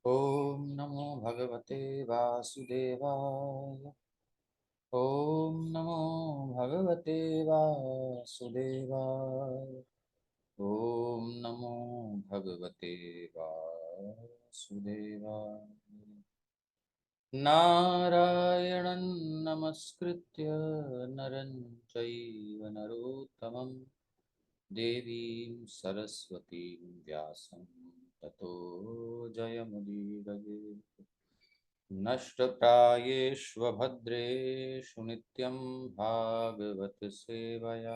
ओम नमो भगवते वासुदेवाय। ओम नमो भगवते वासुदेवाय। ओम नमो भगवते वासुदेवाय। नारायणं नमस्कृत्य नरं चैव नरोत्तमं देवीं सरस्वतीं व्यासं ततो जयमुदीरये। नष्टप्रायेष्वभद्रेषु नित्यं भागवत सेवया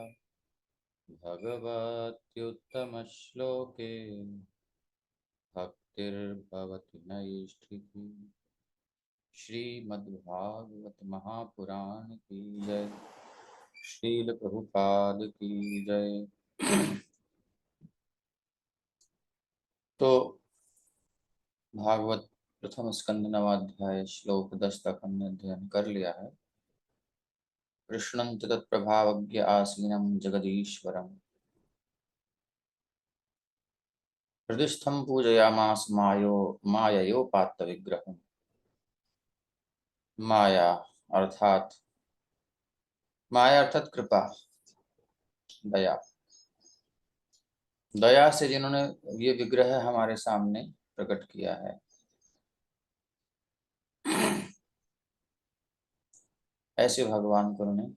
भगवत्युत्तमश्लोके भक्तिर्भवति नैष्ठिकी। श्रीमद्भागवत महापुराण की जय। श्रील प्रभुपाद की जय। तो भागवत प्रथम स्कंद नवाध्याय श्लोक 10 तक हमने अध्ययन कर लिया है। कृष्णं च तत्प्रभावज्ञ आसीनं जगदीश्वरम् हृदिस्थं पूजयामास माययोपात्त विग्रहम्। माया अर्थात कृपा, दया। दया से जिन्होंने ये विग्रह हमारे सामने प्रकट किया है, ऐसे भगवान को उन्होंने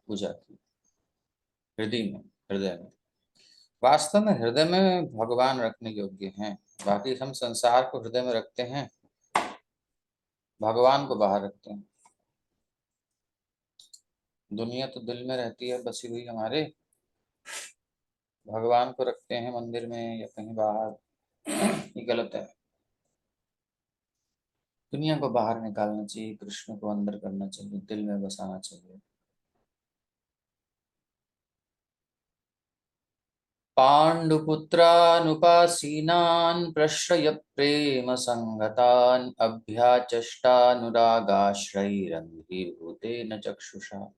पूजा की हृदय में। वास्तव में हृदय में भगवान रखने योग्य हैं। बाकी हम संसार को हृदय में रखते हैं, भगवान को बाहर रखते हैं। दुनिया तो दिल में रहती है बसी हुई हमारे, भगवान को रखते हैं मंदिर में या कहीं बाहर। ये गलत है। दुनिया को बाहर निकालना चाहिए, कृष्ण को अंदर करना चाहिए, दिल में बसाना चाहिए। पाण्डुपुत्रानुपासीनान् प्रश्रय प्रेम संगतान् अभ्याचष्टानुरागाश्रैरन्ध्रीभूतेन चक्षुषा।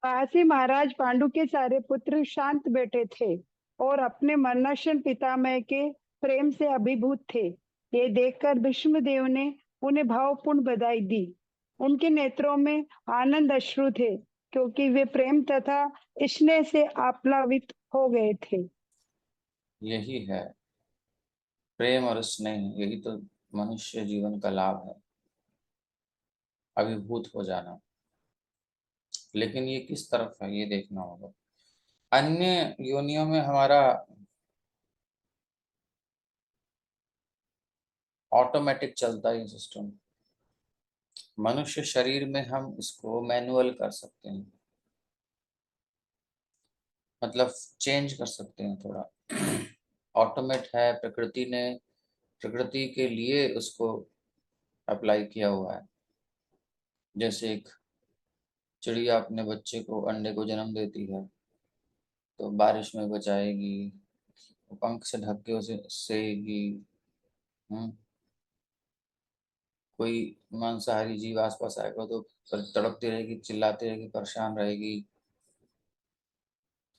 काशी महाराज पांडु के सारे पुत्र शांत बैठे थे और अपने मरणासन पितामह के प्रेम से अभिभूत थे। ये देखकर भीष्मदेव ने उन्हें भावपूर्ण बधाई दी। उनके नेत्रों में आनंद अश्रु थे, क्योंकि वे प्रेम तथा स्नेह से आप्लावित हो गए थे। यही है प्रेम और स्नेह, यही तो मनुष्य जीवन का लाभ है, अभिभूत हो जाना। लेकिन ये किस तरफ है ये देखना होगा। अन्य योनियों में हमारा ऑटोमेटिक चलता है सिस्टम। मनुष्य शरीर में हम इसको मैनुअल कर सकते हैं, मतलब चेंज कर सकते हैं थोड़ा। ऑटोमेट है, प्रकृति के लिए उसको अप्लाई किया हुआ है। जैसे एक चिड़िया अपने बच्चे को, अंडे को जन्म देती है तो बारिश में बचाएगी, पंख से ढक के उसे सेगी। हम्म, कोई मांसाहारी जीव आसपास आएगा तो तड़पती रहेगी, चिल्लाती रहेगी, परेशान रहेगी,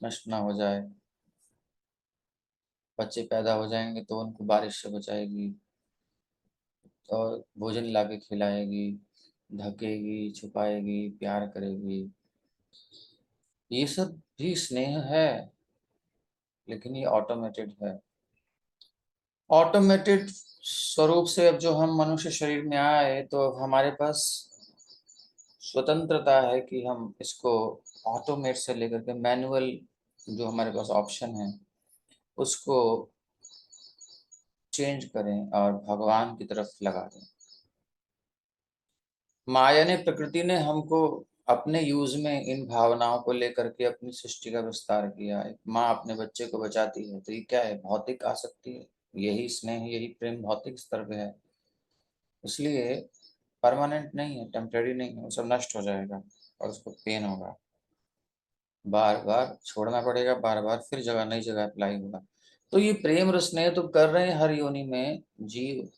नष्ट ना हो जाए। बच्चे पैदा हो जाएंगे तो उनको बारिश से बचाएगी और भोजन ला के खिलाएगी, ढकेगी, छुपाएगी, प्यार करेगी। ये सब भी स्नेह है, लेकिन ये ऑटोमेटेड है। ऑटोमेटेड स्वरूप से अब जो हम मनुष्य शरीर में आए तो अब हमारे पास स्वतंत्रता है कि हम इसको ऑटोमेट से लेकर के मैनुअल, जो हमारे पास ऑप्शन है, उसको चेंज करें और भगवान की तरफ लगा दें। माया ने, प्रकृति ने हमको अपने यूज में इन भावनाओं को लेकर के अपनी सृष्टि का विस्तार किया है। माँ अपने बच्चे को बचाती है तो ये क्या है? भौतिक आसक्ति है। यही स्नेह, यही प्रेम भौतिक स्तर पे है, इसलिए परमानेंट नहीं है, टेम्परेरी नहीं है। वो सब नष्ट हो जाएगा और उसको पेन होगा, बार बार छोड़ना पड़ेगा, बार बार फिर जगह नई जगह अप्लाई होगा। तो ये प्रेम और स्नेह तो कर रहे हैं हर योनि में जीव,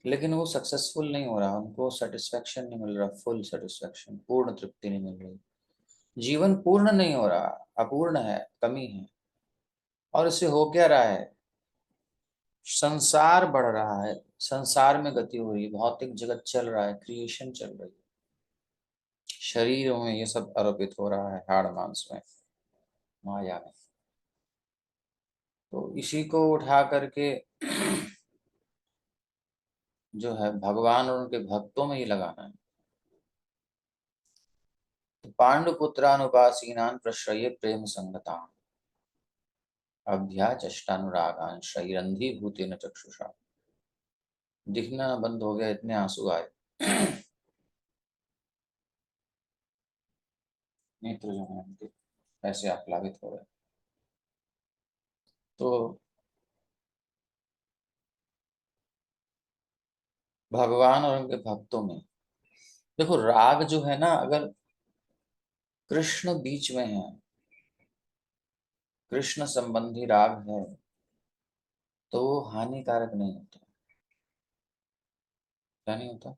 लेकिन वो सक्सेसफुल नहीं हो रहा, उनको सेटिस्फेक्शन नहीं मिल रहा, फुल सेटिस्फेक्शन, पूर्ण तृप्ति नहीं मिल रही। जीवन पूर्ण नहीं हो रहा, अपूर्ण है, कमी है। और इससे हो क्या रहा है? संसार बढ़ रहा है, संसार में गति हो रही है, भौतिक जगत चल रहा है, क्रिएशन चल रही है, शरीरों में ये सब आरोपित हो रहा है, हाड़ मांस में, माया में। तो इसी को उठा करके जो है भगवान और उनके भक्तों में ही लगाना है। तो पांडुपुत्रानुपासीनान प्रश्रये प्रेम संगता अभ्याचष्टानुरागान शैरंधी भूतेन चक्षुषा। दिखना बंद हो गया, इतने आंसू आए, नेत्र जो है उनके ऐसे आप्लावित हो गए। तो भगवान और उनके भक्तों में देखो, राग जो है ना, अगर कृष्ण बीच में है, कृष्ण संबंधी राग है, तो वो हानिकारक नहीं होता। क्या नहीं होता?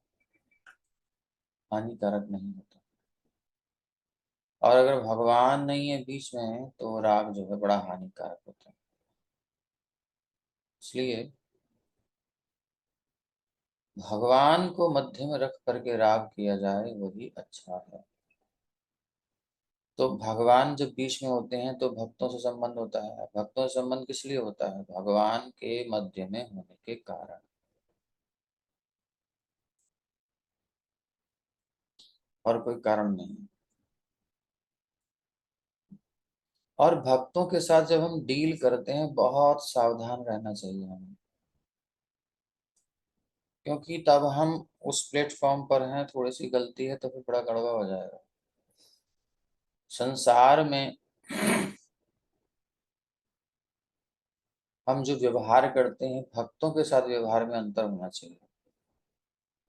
हानिकारक नहीं होता। और अगर भगवान नहीं है बीच में, तो राग जो है बड़ा हानिकारक होता है। इसलिए भगवान को मध्य में रख करके राग किया जाए, वही अच्छा है। तो भगवान जब बीच में होते हैं तो भक्तों से संबंध होता है। भक्तों से संबंध किस लिए होता है? भगवान के मध्य में होने के कारण, और कोई कारण नहीं। और भक्तों के साथ जब हम डील करते हैं, बहुत सावधान रहना चाहिए हमें, क्योंकि तब हम उस प्लेटफॉर्म पर हैं, थोड़ी सी गलती है तो फिर बड़ा गड़बड़ हो जाएगा। संसार में हम जो व्यवहार करते हैं, भक्तों के साथ व्यवहार में अंतर होना चाहिए।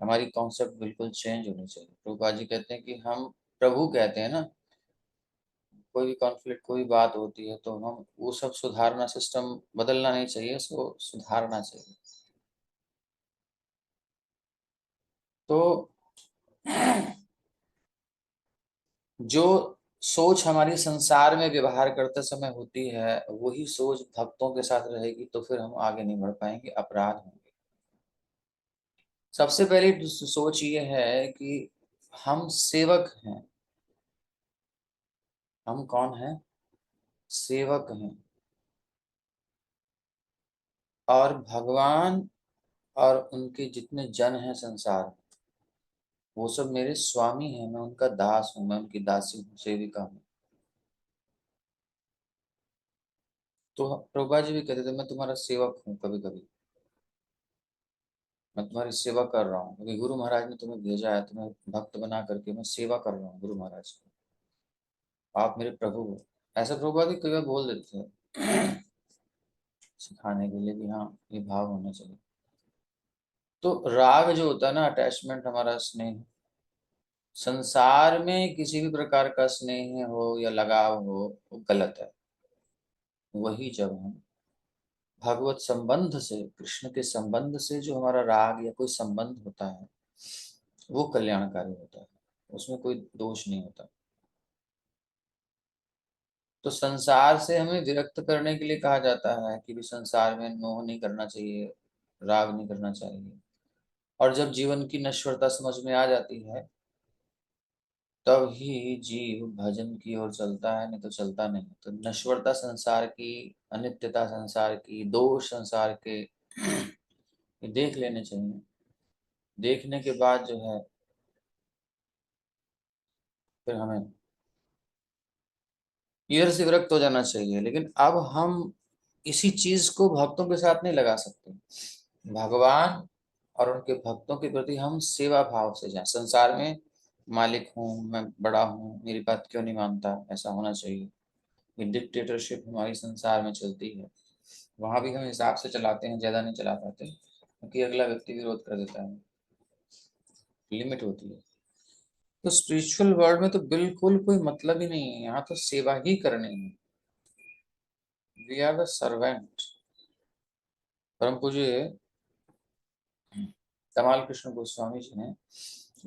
हमारी कॉन्सेप्ट बिल्कुल चेंज होनी चाहिए। प्रभुपाद जी कहते हैं कि हम, प्रभु कहते हैं ना, कोई भी कॉन्फ्लिक्ट, कोई बात होती है तो हम वो सब सुधारना, सिस्टम बदलना नहीं चाहिए, उसको सुधारना चाहिए। तो जो सोच हमारी संसार में व्यवहार करते समय होती है, वही सोच भक्तों के साथ रहेगी, तो फिर हम आगे नहीं बढ़ पाएंगे, अपराध होंगे। सबसे पहली सोच ये है कि हम सेवक हैं। हम कौन हैं? सेवक हैं। और भगवान और उनके जितने जन हैं संसार में, वो सब मेरे स्वामी हैं। मैं उनका दास हूँ, मैं उनकी दासी हूँ, सेविका हूँ। तो प्रभुपाद जी भी कहते थे, मैं तुम्हारा सेवक हूँ। कभी कभी मैं तुम्हारी सेवा कर रहा हूँ, क्योंकि गुरु महाराज ने तुम्हें भेजा है, तुम्हें भक्त बना करके मैं सेवा कर रहा हूँ गुरु महाराज की। आप मेरे प्रभु हो। ऐसा प्रभुपाद जी कई बार बोल देते थे सिखाने के लिए कि हाँ, ये भाव होना चाहिए। तो राग जो होता है ना, अटैचमेंट, हमारा स्नेह, संसार में किसी भी प्रकार का स्नेह हो या लगाव हो, वो गलत है। वही जब हम भगवत संबंध से, कृष्ण के संबंध से जो हमारा राग या कोई संबंध होता है, वो कल्याणकारी होता है, उसमें कोई दोष नहीं होता। तो संसार से हमें विरक्त करने के लिए कहा जाता है कि भी संसार में मोह नहीं करना चाहिए, राग नहीं करना चाहिए। और जब जीवन की नश्वरता समझ में आ जाती है, तब ही जीव भजन की ओर चलता है, नहीं तो चलता नहीं। तो नश्वरता संसार की, अनित्यता संसार की, दोष संसार के ये देख लेने चाहिए। देखने के बाद जो है, फिर हमें इधर से विरक्त हो जाना चाहिए। लेकिन अब हम इसी चीज को भक्तों के साथ नहीं लगा सकते। भगवान और उनके भक्तों के प्रति हम सेवा भाव से जाएं। संसार में मालिक हूँ, मैं बड़ा हूँ, मेरी बात क्यों नहीं मानता, ऐसा होना चाहिए। ये डिक्टेटरशिप हमारी संसार में चलती है। वहां भी हम हिसाब से चलाते हैं, ज्यादा नहीं चला पाते, क्योंकि अगला व्यक्ति विरोध कर देता है। लिमिट होती है। तो स्पिरिचुअल वर्ल्ड में तो बिल्कुल कोई मतलब ही नहीं है, यहाँ तो सेवा ही करनी है। We are the servant. परम पूज्य कमाल कृष्ण गोस्वामी जी ने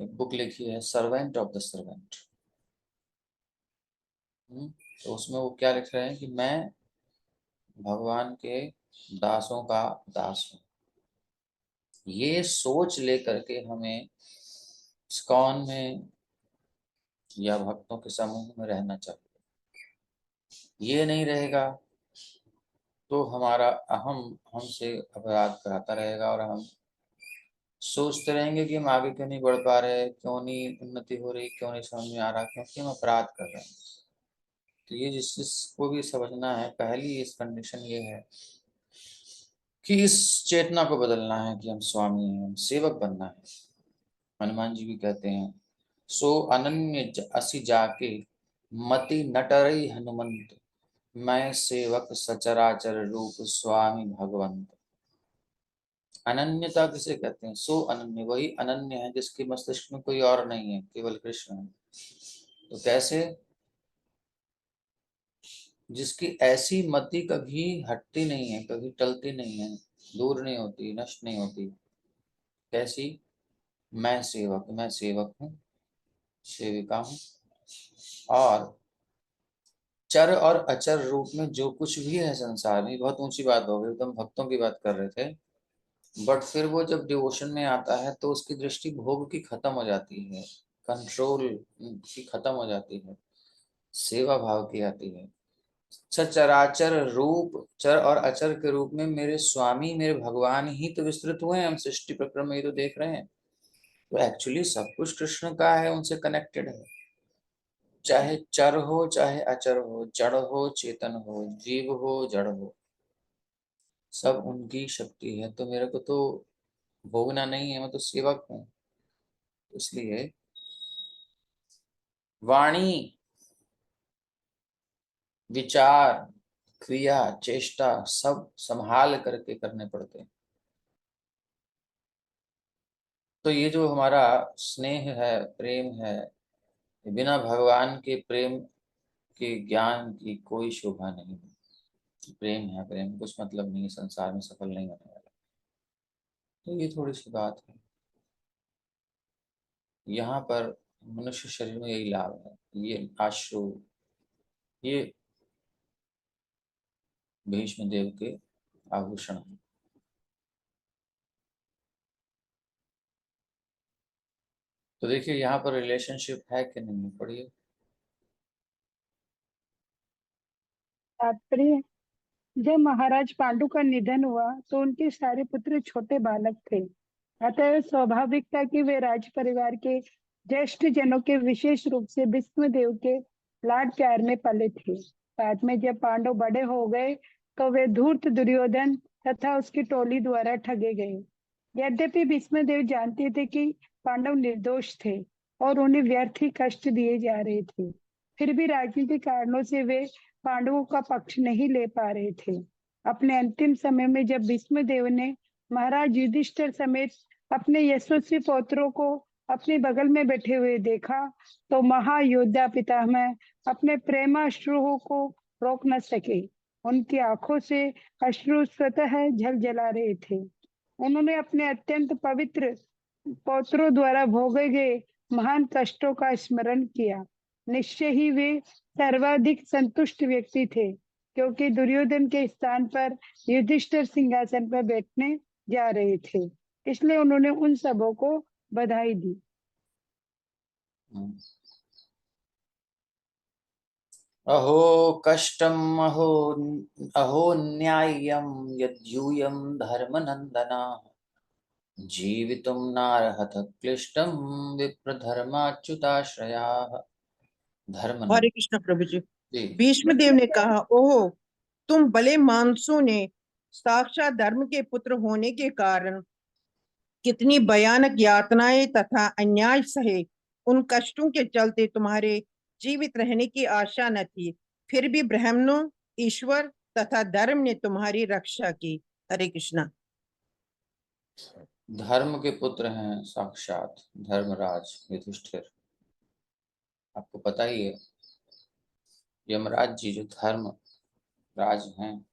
एक बुक लिखी है, सर्वेंट ऑफ द सर्वेंट। तो उसमें वो क्या लिख रहे हैं कि मैं भगवान के दासों का दास हूँ। ये सोच लेकर के हमें इस्कॉन में या भक्तों के समूह में रहना चाहिए। ये नहीं रहेगा तो हमारा अहम हमसे अपराध कराता रहेगा और हम सोचते रहेंगे कि हम आगे क्यों नहीं बढ़ पा रहे, क्यों नहीं उन्नति हो रही, क्यों नहीं समझ में आ रहा, क्योंकि हम अपराध कर रहे हैं। तो ये जिसको भी समझना है, पहली इस कंडीशन ये है कि इस चेतना को बदलना है कि हम स्वामी हैं, हम सेवक बनना है। हनुमान जी भी कहते हैं, सो अनन्य असि जाके मति नटरई हनुमंत, मैं सेवक सचराचर रूप स्वामी भगवंत। अनन्यता किसे कहते हैं? सो अनन्य, वही अनन्य है जिसके मस्तिष्क में कोई और नहीं है, केवल कृष्ण है। तो कैसे? जिसकी ऐसी मति कभी हटती नहीं है, कभी टलती नहीं है, दूर नहीं होती, नष्ट नहीं होती। कैसी? मैं सेवक, मैं सेवक हूँ, सेविका हूँ। और चर और अचर रूप में जो कुछ भी है संसार में, बहुत ऊंची बात हो गई, तो हम भक्तों की बात कर रहे थे। बट फिर वो जब डिवोशन में आता है तो उसकी दृष्टि भोग की खत्म हो जाती है, कंट्रोल की खत्म हो जाती है, सेवा भाव की आती है। सचराचर रूप, चर और अचर के रूप में मेरे स्वामी, मेरे भगवान ही तो विस्तृत हुए हैं। हम सृष्टि प्रक्रम में ही तो देख रहे हैं। तो एक्चुअली सब कुछ कृष्ण का है, उनसे कनेक्टेड है। चाहे चर हो, चाहे अचर हो, जड़ हो, चेतन हो, जीव हो, जड़ हो, सब उनकी शक्ति है। तो मेरे को तो भोगना नहीं है, मैं तो सेवक हूँ। इसलिए वाणी, विचार, क्रिया, चेष्टा सब संभाल करके करने पड़ते हैं। तो ये जो हमारा स्नेह है, प्रेम है, बिना भगवान के प्रेम के ज्ञान की कोई शोभा नहीं है। प्रेम है, प्रेम कुछ मतलब नहीं है, संसार में सफल नहीं होने वाला। तो ये थोड़ी सी बात है। यहाँ पर मनुष्य शरीर में यही लाभ है, ये आश्रु, ये भीष्म देव के आभूषण है। तो देखिए यहाँ पर रिलेशनशिप है कि नहीं, पढ़िए। तात्पर्य, जब महाराज पांडु का निधन हुआ तो उनके सारे पुत्र छोटे बालक थे। अतः स्वाभाविक था कि वे राज परिवार के ज्येष्ठ जनों के विशेष रूप से भीष्म देव के लाड प्यार में पले थे। बाद में जब पांडव बड़े हो गए तो वे धूर्त दुर्योधन तथा उसकी टोली द्वारा ठगे गए। यद्यपि भीष्म देव जानते थे कि पांडव निर्दोष थे और उन्हें व्यर्थ ही कष्ट दिए जा रहे थे, फिर भी राजनीतिक कारणों से वे पांडवों का पक्ष नहीं ले पा रहे थे। अपने अंतिम समय में जब भीष्म देव ने महाराज युधिष्ठिर समेत अपने यशस्वी पौत्रों को अपने बगल में बैठे हुए देखा तो महायोद्धा पितामह अपने प्रेमाश्रुओं को रोक न सके। उनकी आंखों से अश्रु स्वतः झलझला रहे थे। उन्होंने अपने अत्यंत पवित्र पौत्रों द्वारा भोगे गए महान कष्टों का स्मरण किया। निश्चय ही वे सर्वाधिक संतुष्ट व्यक्ति थे, क्योंकि दुर्योधन के स्थान पर युधिष्ठिर सिंहासन पर बैठने जा रहे थे। इसलिए उन्होंने उन सबों को बधाई दी। अहो कष्टम, अहो अहो न्याय्यम यद्यूयम धर्मनंदना, जीवितुम नार्हत क्लिष्टम विप्रधर्माच्युताश्रयाः। हरे धर्मनंदन कृष्ण प्रभु जी। जी। भीष्म देव ने कहा, ओहो, तुम भले मानसों ने साक्षात धर्म के पुत्र होने के कारण कितनी भयानक यातनाएं तथा अन्याय सहे। उन कष्टों के चलते तुम्हारे जीवित रहने की आशा न थी, फिर भी ब्राह्मणों, ईश्वर तथा धर्म ने तुम्हारी रक्षा की। हरे कृष्णा। धर्म के पुत्र हैं साक्षात धर्मराज युधिष्ठिर। आपको पता ही है, यमराज जी जो धर्म राज हैं,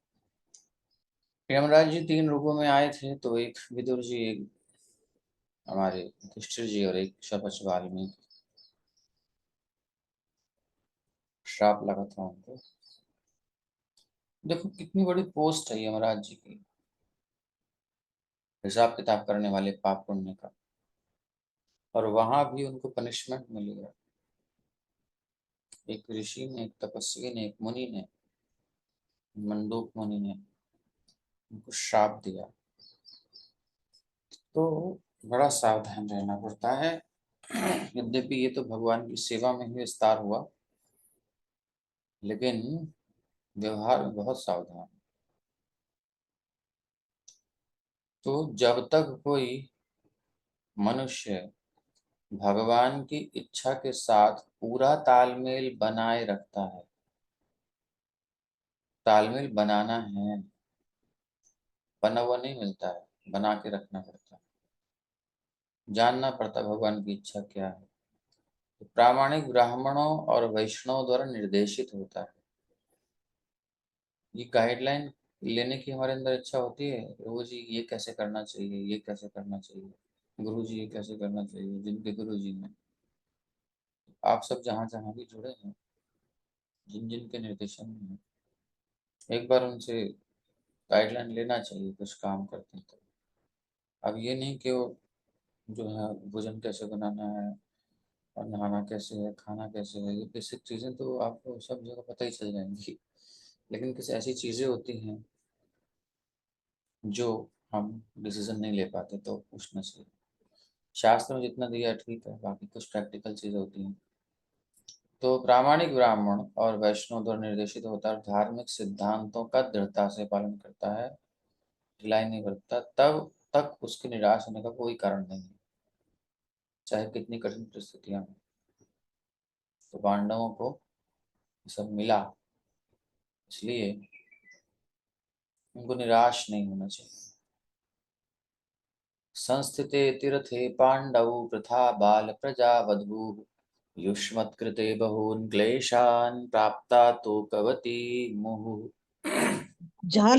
यमराज जी 3 रूपों में आए थे। तो एक विदुर जी, एक हमारे युधिष्ठिर जी, और एक शपथ वाल्मीकि। श्राप लगा था उनको। देखो कितनी बड़ी पोस्ट है यमराज जी की, हिसाब किताब करने वाले पाप पुण्य का, और वहां भी उनको पनिशमेंट मिली है। एक ऋषि ने, एक तपस्वी ने, एक मुनि ने, मंडूक मुनि ने उनको श्राप दिया। तो बड़ा सावधान रहना पड़ता है। यद्यपि ये तो भगवान की सेवा में ही विस्तार हुआ, लेकिन व्यवहार में बहुत सावधान। तो जब तक कोई मनुष्य भगवान की इच्छा के साथ पूरा तालमेल बनाए रखता है, तालमेल बनाना है, बना हुआ नहीं मिलता है, बना के रखना पड़ता है, जानना पड़ता है भगवान की इच्छा क्या है। तो प्रामाणिक ब्राह्मणों और वैष्णवों द्वारा निर्देशित होता है। ये गाइडलाइन लेने की हमारे अंदर इच्छा होती है, प्रभु जी ये कैसे करना चाहिए, ये कैसे करना चाहिए, गुरु जी ये कैसे करना चाहिए, जिनके गुरु जी हैं। आप सब जहाँ जहाँ भी जुड़े हैं, जिन जिन के निर्देशन में हैं, एक बार उनसे गाइडलाइन लेना चाहिए कुछ काम करते हैं तो। अब ये नहीं कि वो जो है भोजन कैसे बनाना है और नहाना कैसे है, खाना कैसे है, ये बेसिक चीज़ें तो आपको सब जगह पता ही चल जाएंगी। लेकिन कुछ ऐसी चीज़ें होती हैं जो हम डिसीजन नहीं ले पाते, तो पूछना चाहिए। शास्त्र में जितना दिया ठीक है, बाकी कुछ प्रैक्टिकल चीज़ें होती हैं। तो प्रामाणिक ब्राह्मण और वैष्णव द्वारा निर्देशित होता है, धार्मिक सिद्धांतों का दृढ़ता से पालन करता है, ढिलाई नहीं बरतता, तब तक उसके निराश होने का कोई कारण नहीं है, चाहे कितनी कठिन परिस्थितियां हों। तो पांडवों को ये सब मिला, इसलिए उनको निराश नहीं होना चाहिए। संस्थिते तीर्थे पांडव प्रथा बाल प्रजा वधू युष्मत्कृते बहून् क्लेशान् प्राप्ता तो कवती मुहुः। जहां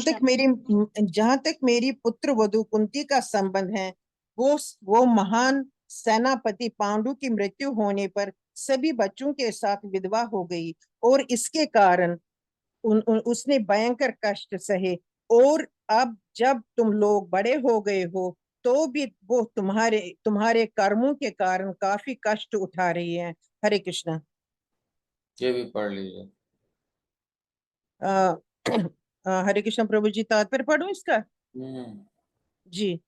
तक मेरी पुत्र वधु कुंती का संबंध है, वो महान सेनापति पांडु की मृत्यु होने पर सभी बच्चों के साथ विधवा हो गई, और इसके कारण उसने भयंकर कष्ट सहे। और अब जब तुम लोग बड़े हो गए हो, तो भी वो तुम्हारे तुम्हारे कर्मों के कारण काफी कष्ट उठा रही है। हरे कृष्णा। ये भी पढ़ लीजिए। अ, हरे कृष्ण प्रभु जी, तात्पर्य पढ़ूं इसका? हम्म। जी।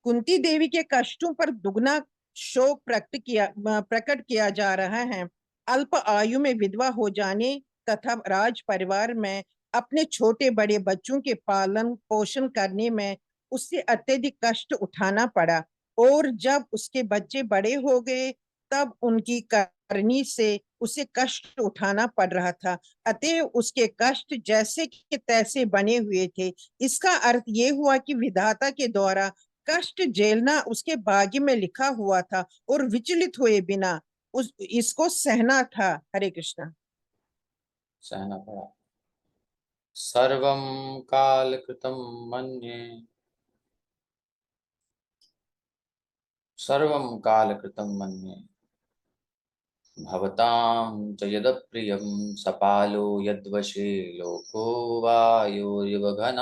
कुंती देवी के कष्टों पर दुगना शोक प्रकट किया जा रहा है। अल्प आयु में विधवा हो जाने तथा राज परिवार में अपने छोटे बड़े बच्चों के पालन पोषण करने में उससे अत्यधिक कष्ट उठाना पड़ा, और जब उसके बच्चे बड़े हो गए तब उनकी करनी से उसे कष्ट उठाना पड़ रहा था। अतः उसके कष्ट जैसे के तैसे बने हुए थे। इसका अर्थ ये हुआ कि विधाता के द्वारा कष्ट झेलना उसके भाग्य में लिखा हुआ था, और विचलित हुए बिना इसको सहना था। हरे कृष्णा। सहना पड़ा। सर्वं कालकृतं मन्ये, सर्वं कालकृतं मन्ये भवतां च यदप्रियं सपालो यद्वशे लोको वायुर्यवघनावलिः।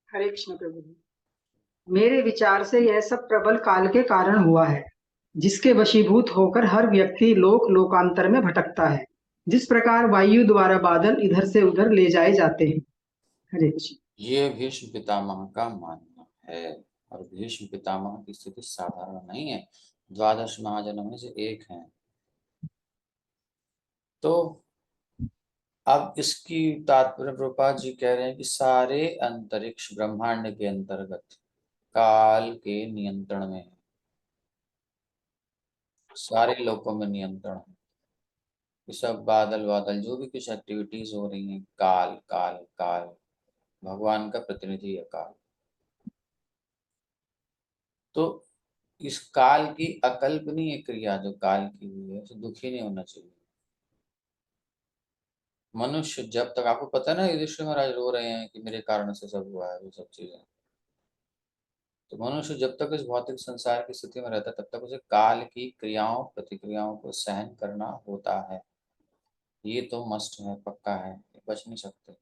हरे कृष्ण प्रभु जी। मेरे विचार से यह सब प्रबल काल के कारण हुआ है, जिसके वशीभूत होकर हर व्यक्ति लोक लोकांतर में भटकता है, जिस प्रकार वायु द्वारा बादल इधर से उधर ले जाए जाते हैं। हरे कृष्ण। ये भीष्म पितामह का मानना है, और भीष्म पितामह की स्थिति साधारण नहीं है, द्वादश महाजनों में से एक हैं। तो अब इसकी तात्पर्य प्रभुपाद जी कह रहे हैं कि सारे अंतरिक्ष ब्रह्मांड के अंतर्गत काल के नियंत्रण में है, सारे लोकों में नियंत्रण है। ये सब बादल बादल जो भी कुछ एक्टिविटीज हो रही हैं, काल काल काल, भगवान का प्रतिनिधि है काल। तो इस काल की अकल्पनीय क्रिया जो काल की हुई है, उसे दुखी नहीं होना चाहिए। मनुष्य जब तक, आपको पता है ना, युधिष्ठिर महाराज रो रहे हैं कि मेरे कारण से सब हुआ है, वो सब चीजें। तो मनुष्य जब तक इस भौतिक संसार की स्थिति में रहता है, तब तक उसे काल की क्रियाओं प्रतिक्रियाओं को सहन करना होता है। ये तो मस्ट है, पक्का है, बच नहीं सकते।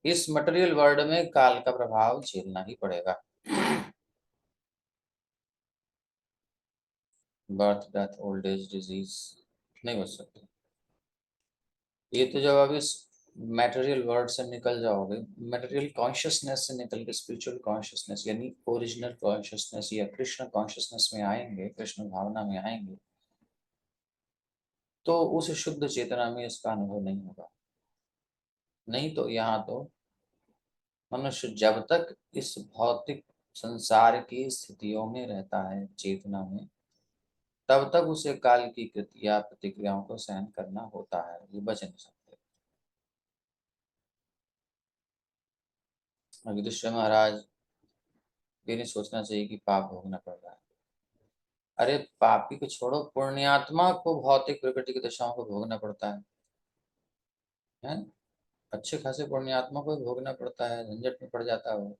इस मटेरियल वर्ल्ड में काल का प्रभाव झेलना ही पड़ेगा। Birth, death, old age, disease, नहीं बच सकते। ये तो जब आप इस मटेरियल वर्ल्ड से निकल जाओगे, मटेरियल कॉन्शियसनेस से निकल के स्पिरिचुअल कॉन्शियसनेस यानी ओरिजिनल कॉन्शियसनेस या कृष्ण कॉन्शियसनेस में आएंगे, कृष्ण भावना में आएंगे, तो उस शुद्ध चेतना में इसका अनुभव नहीं होगा। नहीं तो यहाँ तो मनुष्य जब तक इस भौतिक संसार की स्थितियों में रहता है, चेतना में, तब तक उसे काल की कृतिया प्रतिक्रियाओं को सहन करना होता है, ये बच नहीं सकते। युधिष्ठिर महाराज भी नहीं सोचना चाहिए कि पाप भोगना पड़ रहा है। अरे पापी को छोड़ो, पुण्यात्मा को भौतिक प्रकृति की दशाओं को भोगना पड़ता है? अच्छे खासे पुण्यात्मा को भोगना पड़ता है, झंझट में पड़ जाता है वो।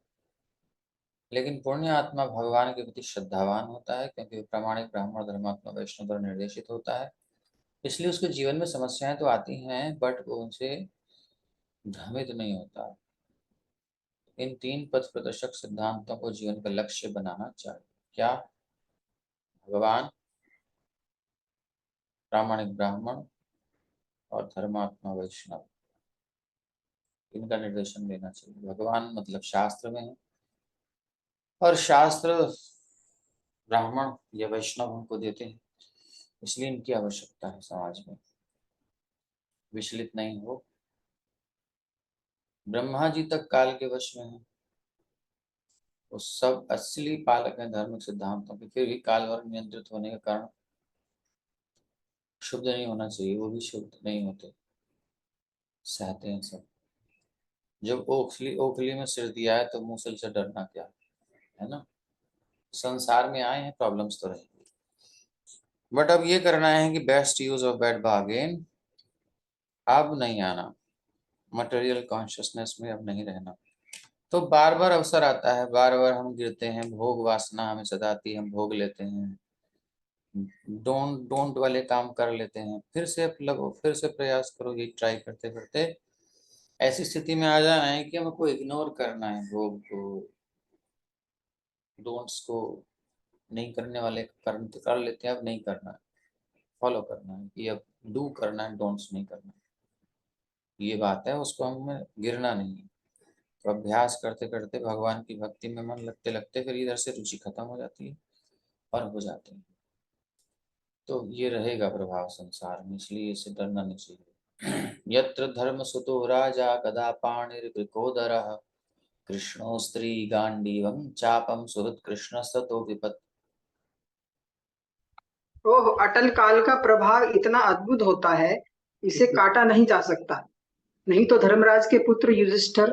लेकिन पुण्य आत्मा भगवान के प्रति श्रद्धावान होता है, क्योंकि वो प्रामाणिक ब्राह्मण धर्मात्मा वैष्णव द्वारा निर्देशित होता है। इसलिए उसके जीवन में समस्याएं तो आती हैं, बट वो उनसे भ्रमित नहीं होता। इन 3 पथ प्रदर्शक सिद्धांतों को जीवन का लक्ष्य बनाना चाहिए। क्या? भगवान, प्रामाणिक ब्राह्मण और धर्मात्मा वैष्णव, इनका निर्देशन लेना चाहिए। भगवान मतलब शास्त्र में है, और शास्त्र ब्राह्मण या वैष्णव हमको देते हैं, इसलिए इनकी आवश्यकता है समाज में। विचलित नहीं हो। ब्रह्मा जी तक काल के वश में है, वो सब असली पालक हैं धार्मिक सिद्धांतों के, फिर भी काल और नियंत्रित होने के कारण शुद्ध नहीं होना चाहिए, वो भी शुद्ध नहीं होते, सहते हैं सब। जब ओखली में सिर दिया है तो मूसल से डरना क्या है ना। संसार में आए हैं, प्रॉब्लम्स तो रहेंगी, बट अब ये करना है कि best use of bad bargain. अब नहीं आना, मटेरियल कॉन्शियसनेस में अब नहीं रहना। तो बार बार अवसर आता है, बार बार हम गिरते हैं, भोग वासना हमें सताती है, हम भोग लेते हैं, डोंट डोंट वाले काम कर लेते हैं, फिर से लगो, फिर से प्रयास करो, ये ट्राई करते करते ऐसी स्थिति में आ जाना है कि हमको इग्नोर करना है भोग को, डोंट्स को नहीं करने वाले कर लेते हैं, अब नहीं करना है, फॉलो करना है कि अब डू करना है, डोंट्स नहीं करना। ये बात है, उसको हमें गिरना नहीं है। तो अभ्यास करते करते भगवान की भक्ति में मन लगते लगते फिर इधर से रुचि खत्म हो जाती है और हो जाते हैं। तो ये रहेगा प्रभाव संसार में, इसलिए इससे डरना नहीं चाहिए। यत्र धर्म सुतो राजा कदा पाणिर्वृकोदरः कृष्णो स्त्री गांडीवं चापम सुहृद कृष्ण सतो विपत्। ओह, अटल काल का प्रभाव इतना अद्भुत होता है, इसे काटा नहीं जा सकता। नहीं तो धर्मराज के पुत्र युधिष्ठिर,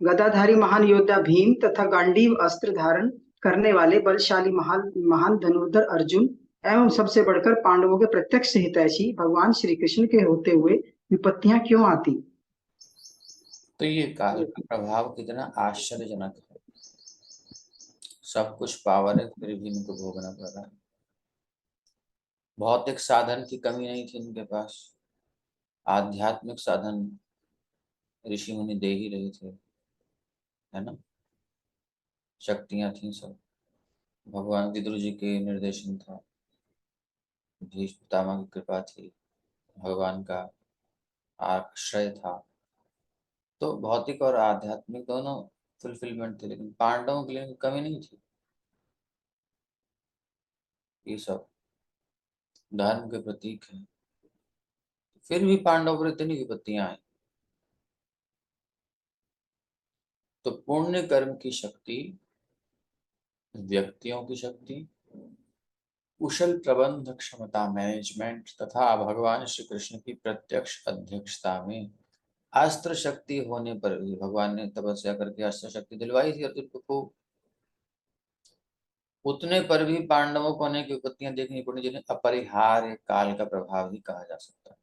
गदाधारी महान योद्धा भीम तथा गांडीव अस्त्र धारण करने वाले बलशाली महान महान धनुर्धर अर्जुन एवं सबसे बढ़कर पांडवों के प्रत्यक्ष हितैषी भगवान श्री कृष्ण के होते हुए विपत्तियां क्यों आती? तो ये काल का प्रभाव कितना आश्चर्यजनक है। सब कुछ पावर है, फिर भी इनको भोगना पड़ रहा है। भौतिक साधन की कमी नहीं थी इनके पास, आध्यात्मिक साधन ऋषि मुनि दे ही रहे थे, है ना। शक्तियां थी सब, भगवान विदुर जी के निर्देशन था, भीष्म पितामह की कृपा थी, भगवान का आश्रय था। तो भौतिक और आध्यात्मिक दोनों फुलफिलमेंट थे, लेकिन पांडवों के लिए कमी नहीं थी। ये सब धर्म के प्रतीक है, फिर भी पांडवों पर इतनी विपत्तियां आई। तो पुण्य कर्म की शक्ति, व्यक्तियों की शक्ति, कुशल प्रबंध क्षमता मैनेजमेंट तथा भगवान श्री कृष्ण की प्रत्यक्ष अध्यक्षता में अस्त्र शक्ति होने पर भी भगवान ने तपस्या करके अस्त्र शक्ति दिलवाई थी अर्जुन को। उतने पर भी पांडवों को अनेक विपत्तियां देखनी पड़ी, जिन्हें अपरिहार्य काल का प्रभाव ही कहा जा सकता है।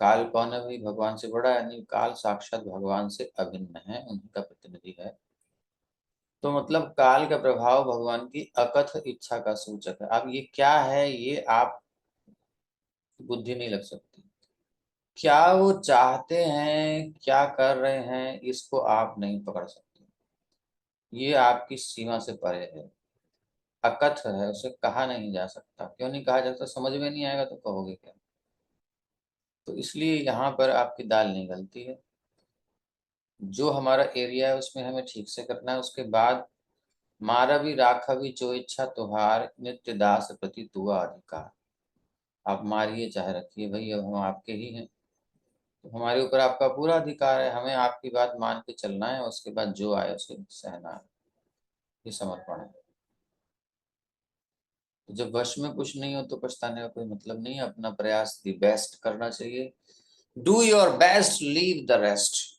काल कौन है भाई? भगवान से बड़ा है? नहीं, काल साक्षात भगवान से अभिन्न है, उन्हीं का प्रतिनिधि है। तो मतलब काल का प्रभाव भगवान की अकथ इच्छा का सूचक है। अब ये क्या है, ये आप बुद्धि नहीं लग सकती। क्या वो चाहते हैं, क्या कर रहे हैं, इसको आप नहीं पकड़ सकते। ये आपकी सीमा से परे है, अकथ है, उसे कहा नहीं जा सकता। क्यों नहीं कहा जा सकता? समझ में नहीं आएगा तो कहोगे क्या? तो इसलिए यहाँ पर आपकी दाल नहीं गलती है। जो हमारा एरिया है उसमें हमें ठीक से करना है। उसके बाद मारा भी राखा भी जो इच्छा तुहार, नित्य दास प्रति तुआ अधिकार। आप मारिए चाहे रखिए भाई, अब हम आपके ही हैं, तो हमारे ऊपर आपका पूरा अधिकार है। हमें आपकी बात मान के चलना है, उसके बाद जो आए उसे सहना है। ये समर्पण है। तो जब वश में कुछ नहीं हो तो पछताने का कोई मतलब नहीं है। अपना प्रयास दी बेस्ट करना चाहिए। Do your best, leave the rest.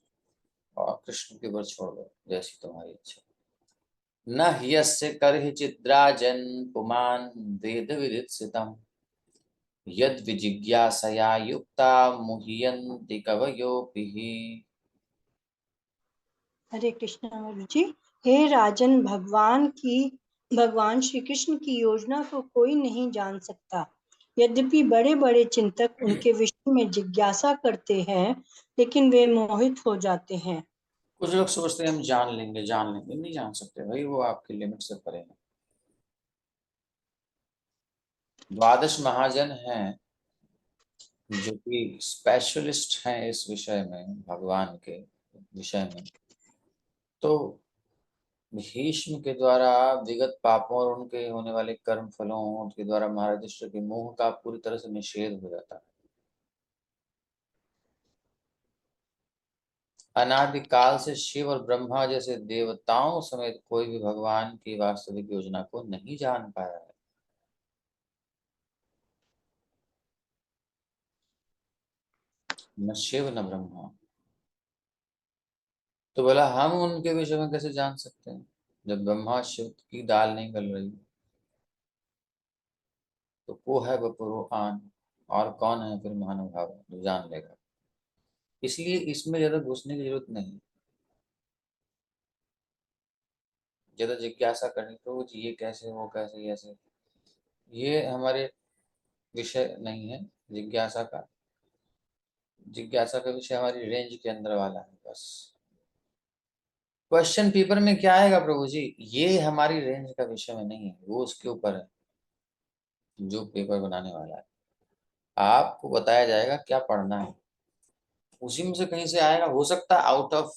और कृष्ण के ऊपर छोड़ दो, जैसी तुम्हारी इच्छा। न ह्यस्य करहि चिद्राजन पुमान वेद विदित्सितम् यद विजिज्ञासया युक्ता मुह्यन्ति कवयोऽपिः। हरे कृष्ण अमर जी। हे राजन, भगवान श्री कृष्ण की योजना को कोई नहीं जान सकता। यद्यपि बड़े बड़े चिंतक उनके विषय में जिज्ञासा करते हैं, लेकिन वे मोहित हो जाते हैं। कुछ लोग सोचते हैं हम जान लेंगे, नहीं जान सकते भाई, वो आपके लिमिट से परे है। द्वादश महाजन हैं जो कि स्पेशलिस्ट हैं इस विषय में, भगवान के विषय में। तो भीष्म के द्वारा विगत पापों और उनके होने वाले कर्म फलों, उनके द्वारा महाराज युधिष्ठिर के मोह का पूरी तरह से निषेध हो जाता है। अनादिकाल से शिव और ब्रह्मा जैसे देवताओं समेत कोई भी भगवान की वास्तविक योजना को नहीं जान पाया है। न शिव न ब्रह्मा। तो बोला हम उनके विषय में कैसे जान सकते हैं जब ब्रह्मा शिव की दाल नहीं गल रही। तो को है बपुरो आन, और कौन है फिर महानुभाव जो जान लेगा। इसलिए इसमें ज्यादा घुसने की जरूरत नहीं, ज्यादा जिज्ञासा करनी तो ये कैसे वो कैसे ऐसे, ये हमारे विषय नहीं है। जिज्ञासा का जिज्ञासा का विषय हमारी रेंज के अंदर वाला है बस। क्वेश्चन पेपर में क्या आएगा प्रभु जी, ये हमारी रेंज का विषय में नहीं है, वो उसके ऊपर है जो पेपर बनाने वाला है। आपको बताया जाएगा क्या पढ़ना है, उसी में से कहीं से आएगा। हो सकता है आउट ऑफ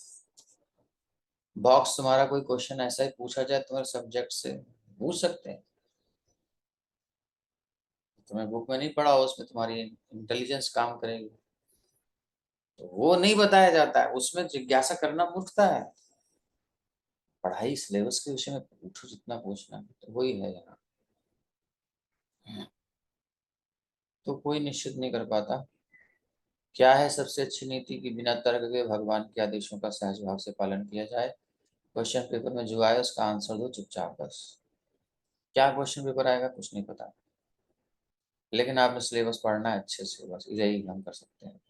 बॉक्स तुम्हारा कोई क्वेश्चन ऐसा ही पूछा जाए तुम्हारे सब्जेक्ट से, पूछ सकते हैं। तुम्हें बुक में नहीं पढ़ा हो, उसमें तुम्हारी इंटेलिजेंस काम करेगी, तो वो नहीं बताया जाता है। उसमें जिज्ञासा करना मूर्खता है। पढ़ाई सिलेबस के विषय में पूछो जितना पूछना है, तो वही है यहाँ। तो कोई निश्चित नहीं कर पाता क्या है सबसे अच्छी नीति की बिना तर्क के भगवान के आदेशों का सहज भाव से पालन किया जाए। क्वेश्चन पेपर में जो आए उसका आंसर दो चुपचाप बस। क्या क्वेश्चन पेपर आएगा कुछ नहीं पता, लेकिन आपने सिलेबस पढ़ना है अच्छे से, बस यही हम कर सकते हैं।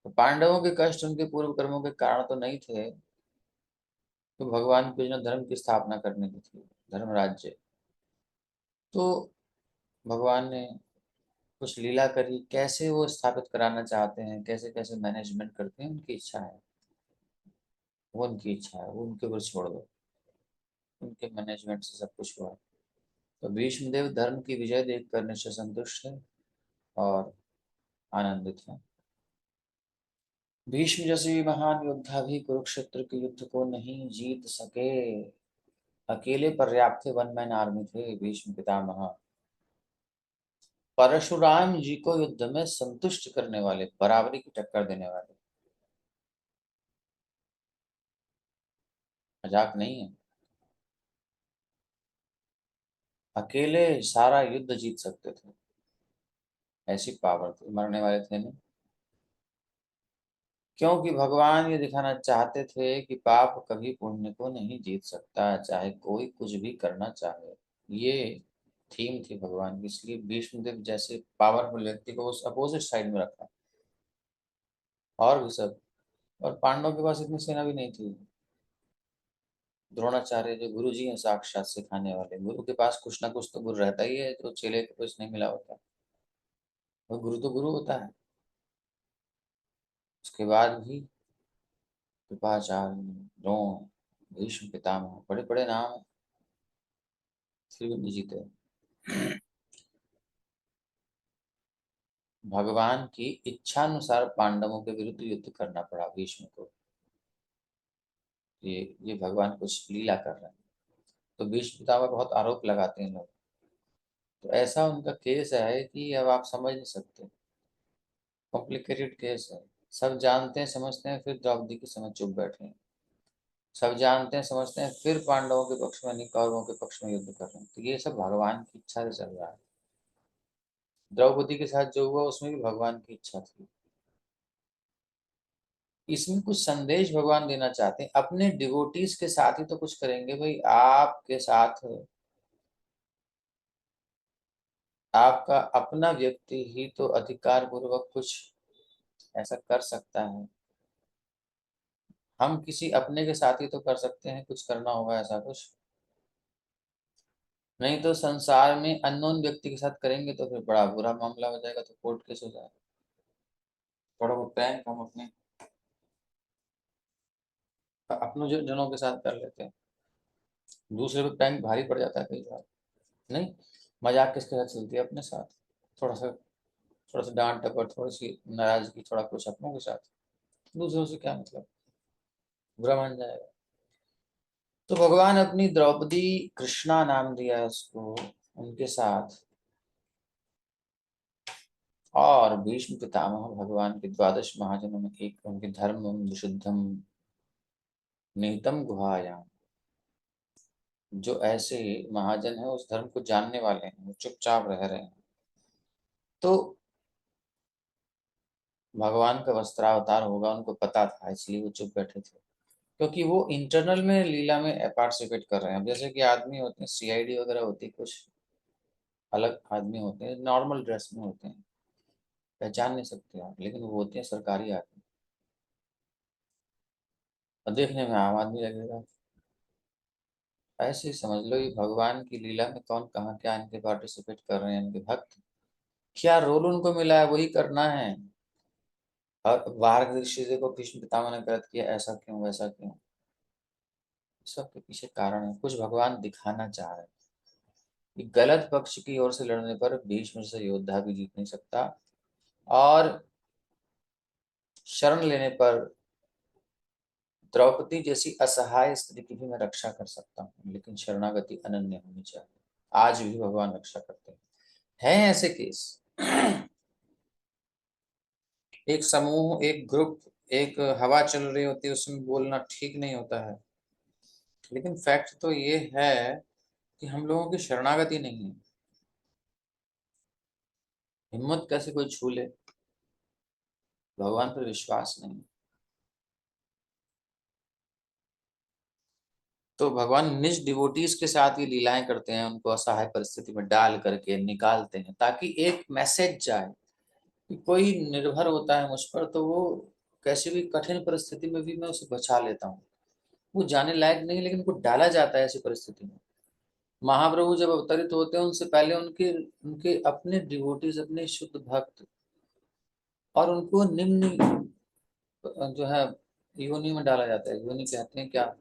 तो पांडवों के कष्ट उनके पूर्व कर्मों के कारण तो नहीं थे, तो भगवान की योजना धर्म की स्थापना करने की थी, धर्म राज्य। तो भगवान ने कुछ लीला करी, कैसे वो स्थापित कराना चाहते हैं, कैसे कैसे मैनेजमेंट करते हैं, उनकी इच्छा है। वो उनकी इच्छा है, वो उनके ऊपर छोड़ दो, उनके मैनेजमेंट से सब कुछ हुआ। तो भीष्मदेव धर्म की विजय देखकर निश्चय संतुष्ट है और आनंदित है। भीष्म जैसे भी महान योद्धा भी कुरुक्षेत्र के युद्ध को नहीं जीत सके। अकेले पर्याप्त थे, वन मैन आर्मी थे भीष्म पितामह। परशुराम जी को युद्ध में संतुष्ट करने वाले, बराबरी की टक्कर देने वाले, मजाक नहीं है। अकेले सारा युद्ध जीत सकते थे, ऐसी पावर थी, मरने वाले थे नहीं। क्योंकि भगवान ये दिखाना चाहते थे कि पाप कभी पुण्य को नहीं जीत सकता, चाहे कोई कुछ भी करना चाहे। ये थीम थी भगवान की, इसलिए भीष्मदेव जैसे पावरफुल व्यक्ति को उस अपोजिट साइड में रखा। और भी सब, और पांडवों के पास इतनी सेना भी नहीं थी। द्रोणाचार्य जो गुरु जी हैं साक्षात सिखाने वाले, गुरु के पास कुछ ना कुछ तो गुरु रहता ही है, तो चेले को कुछ नहीं मिला होता। वो गुरु तो गुरु होता है। उसके बाद भी कृपाचार्य, द्रोण, भीष्म पितामह, बड़े बड़े नाम हैं, फिर भी नहीं जीते। भगवान की इच्छानुसार पांडवों के विरुद्ध युद्ध करना पड़ा भीष्म को। ये भगवान कुछ लीला कर रहे हैं। तो भीष्म पितामह बहुत आरोप लगाते हैं लोग। तो ऐसा उनका केस है कि अब आप समझ नहीं सकते, कॉम्प्लिकेटेड केस है। सब जानते हैं समझते हैं, फिर द्रौपदी के समय चुप बैठे हैं। सब जानते हैं समझते हैं, फिर पांडवों के पक्ष में नहीं कौरवों के पक्ष में युद्ध कर रहे हैं। तो ये सब भगवान की इच्छा से चल रहा है। द्रौपदी के साथ जो हुआ उसमें भी भगवान की इच्छा थी। इसमें कुछ संदेश भगवान देना चाहते हैं। अपने डिवोटीज के साथ ही तो कुछ करेंगे भाई। आपके साथ आपका अपना व्यक्ति ही तो अधिकार पूर्वक कुछ ऐसा कर सकता है। हम किसी अपने के साथ ही तो कर सकते हैं, कुछ करना होगा ऐसा कुछ। नहीं तो संसार में अननोन व्यक्ति के साथ करेंगे तो फिर बड़ा बुरा मामला हो जाएगा, तो कोर्ट केस हो जाएगा। थोड़ा बहुत प्रैंक हम अपने जनों के साथ कर लेते हैं, दूसरे पे प्रैंक भारी पड़ जाता है कई बार। नहीं, मजाक किसके साथ चलती है? अपने साथ। थोड़ा सा डांट टपट, थोड़ी सी नाराजगी, थोड़ा कुछ अपनों के साथ, दूसरों से क्या मतलब, बुरा मान जाएगा। तो भगवान अपनी द्रौपदी, कृष्णा नाम दिया उसको, उनके साथ, और भीष्म पितामह भगवान के द्वादश महाजनों में एक, उनके धर्म विशुद्धम निहितम गुहायाम। जो ऐसे महाजन है उस धर्म को जानने वाले हैं, वो चुपचाप रह रहे हैं। तो भगवान का वस्त्रावतार होगा, उनको पता था, इसलिए वो चुप बैठे थे, क्योंकि वो इंटरनल में लीला में पार्टिसिपेट कर रहे हैं। अब जैसे कि आदमी होते हैं, सीआईडी वगैरह होती है, कुछ अलग आदमी होते हैं, नॉर्मल ड्रेस में होते हैं, पहचान नहीं सकते आप, लेकिन वो होते हैं सरकारी आदमी, और देखने में आम आदमी लगेगा। ऐसे ही समझ लो, ये भगवान की लीला में कौन कहाँ क्या इनके पार्टिसिपेट कर रहे हैं, इनके भक्त, क्या रोल उनको मिला है वही करना है। और बाहर के दृष्टि को भीष्म पितामह ने गलत किया, ऐसा क्यों वैसा क्यों, सबके पीछे कारण है, कुछ भगवान दिखाना चाह रहे हैं कि गलत पक्ष की ओर से लड़ने पर भीष्म से योद्धा भी जीत नहीं सकता, और शरण लेने पर द्रौपदी जैसी असहाय स्त्री की भी मैं रक्षा कर सकता हूँ, लेकिन शरणागति अनन्य होनी चाहिए। आज भी भगवान रक्षा करते हैं ऐसे केस। एक समूह, एक ग्रुप, एक हवा चल रही होती है, उसमें बोलना ठीक नहीं होता है, लेकिन फैक्ट तो ये है कि हम लोगों की शरणागति नहीं है। हिम्मत कैसे कोई छू ले, भगवान पर विश्वास नहीं। तो भगवान निज डिवोटीज के साथ ये लीलाएं करते हैं, उनको असहाय परिस्थिति में डाल करके निकालते हैं, ताकि एक मैसेज जाए कि कोई निर्भर होता है मुझ पर, तो वो कैसी भी कठिन परिस्थिति में भी मैं उसे बचा लेता हूँ। वो जाने लायक नहीं, लेकिन उनको डाला जाता है ऐसी परिस्थिति में। महाप्रभु जब अवतरित होते हैं, उनसे पहले उनके उनके अपने डिवोटीज, अपने शुद्ध भक्त, और उनको निम्न जो है योनि में डाला जाता है। योनि कहते हैं क्या,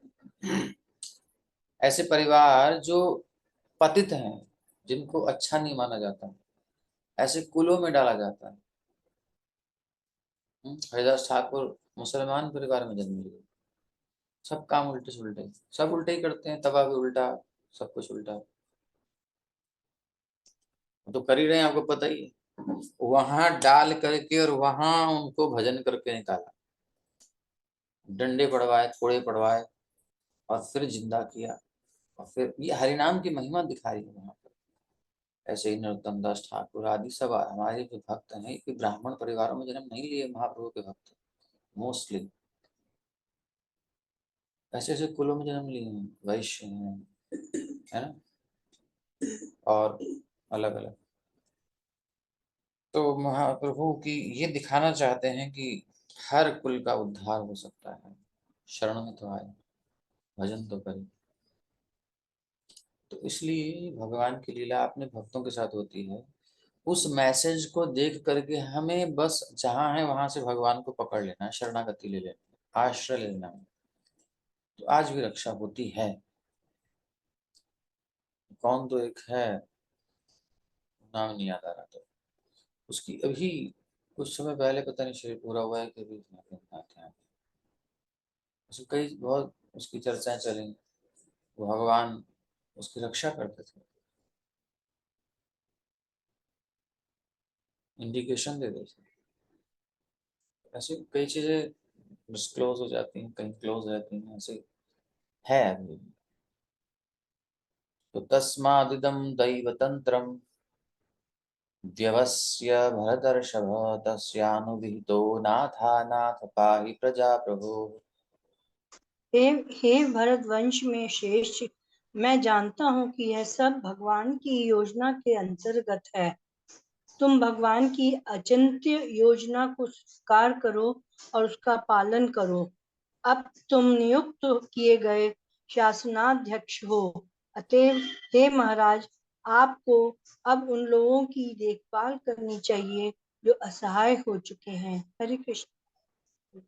ऐसे परिवार जो पतित हैं, जिनको अच्छा नहीं माना जाता, ऐसे कुलों में डाला जाता है। हरिदास ठाकुर मुसलमान परिवार में जन्म लिए, सब काम उल्टे सुलटे, सब उल्टे ही करते हैं, तवा भी उल्टा, सब कुछ उल्टा, तो कर ही रहे हैं, आपको पता ही है। वहां डाल करके और वहां उनको भजन करके निकाला, डंडे पड़वाए, कोड़े पड़वाए, और फिर जिंदा किया, और फिर ये हरिनाम की महिमा दिखाई है वहां पर। ऐसे ही नरोत्तम दास ठाकुर आदि सब हमारे जो भक्त हैं, ये ब्राह्मण परिवारों में जन्म नहीं लिए महाप्रभु के भक्त, मोस्टली ऐसे ऐसे कुलों में जन्म लिए हैं, वैश्य हैं, है ना, और अलग अलग। तो महाप्रभु की ये दिखाना चाहते हैं कि हर कुल का उद्धार हो सकता है, शरण में तो आए, भजन तो करें। तो इसलिए भगवान की लीला अपने भक्तों के साथ होती है, उस मैसेज को देख करके हमें बस जहां है वहां से भगवान को पकड़ लेना है, शरणागति ले लेना है, आश्रय लेना है। तो आज भी रक्षा होती है। कौन तो एक है, नाम नहीं याद आ रहा, तो उसकी अभी कुछ समय पहले पता नहीं शरीर पूरा हुआ है कि अभी उसकी कई बहुत उसकी चर्चाएं चली। वो भगवान उसकी रक्षा करते थे, इंडिकेशन दे देते थे। ऐसे कई चीजें डिस्क्लोज हो जाती हैं, कहीं क्लोज रहती हैं, ऐसे है अभी भी। तो तस्मादिदं दैवतंत्रं व्यवस्य भरतर्षभ तस्यानुविहितो नाथानाथ पाहि प्रजा प्रभो। हे हे भरतवंश में श्रेष्ठ, मैं जानता हूँ कि यह सब भगवान की योजना के अंतर्गत है। तुम भगवान की अचिंत्य योजना को स्वीकार करो और उसका पालन करो। अब तुम नियुक्त किए गए शासनाध्यक्ष हो, अतएव हे महाराज, आपको अब उन लोगों की देखभाल करनी चाहिए जो असहाय हो चुके हैं। हरे कृष्ण।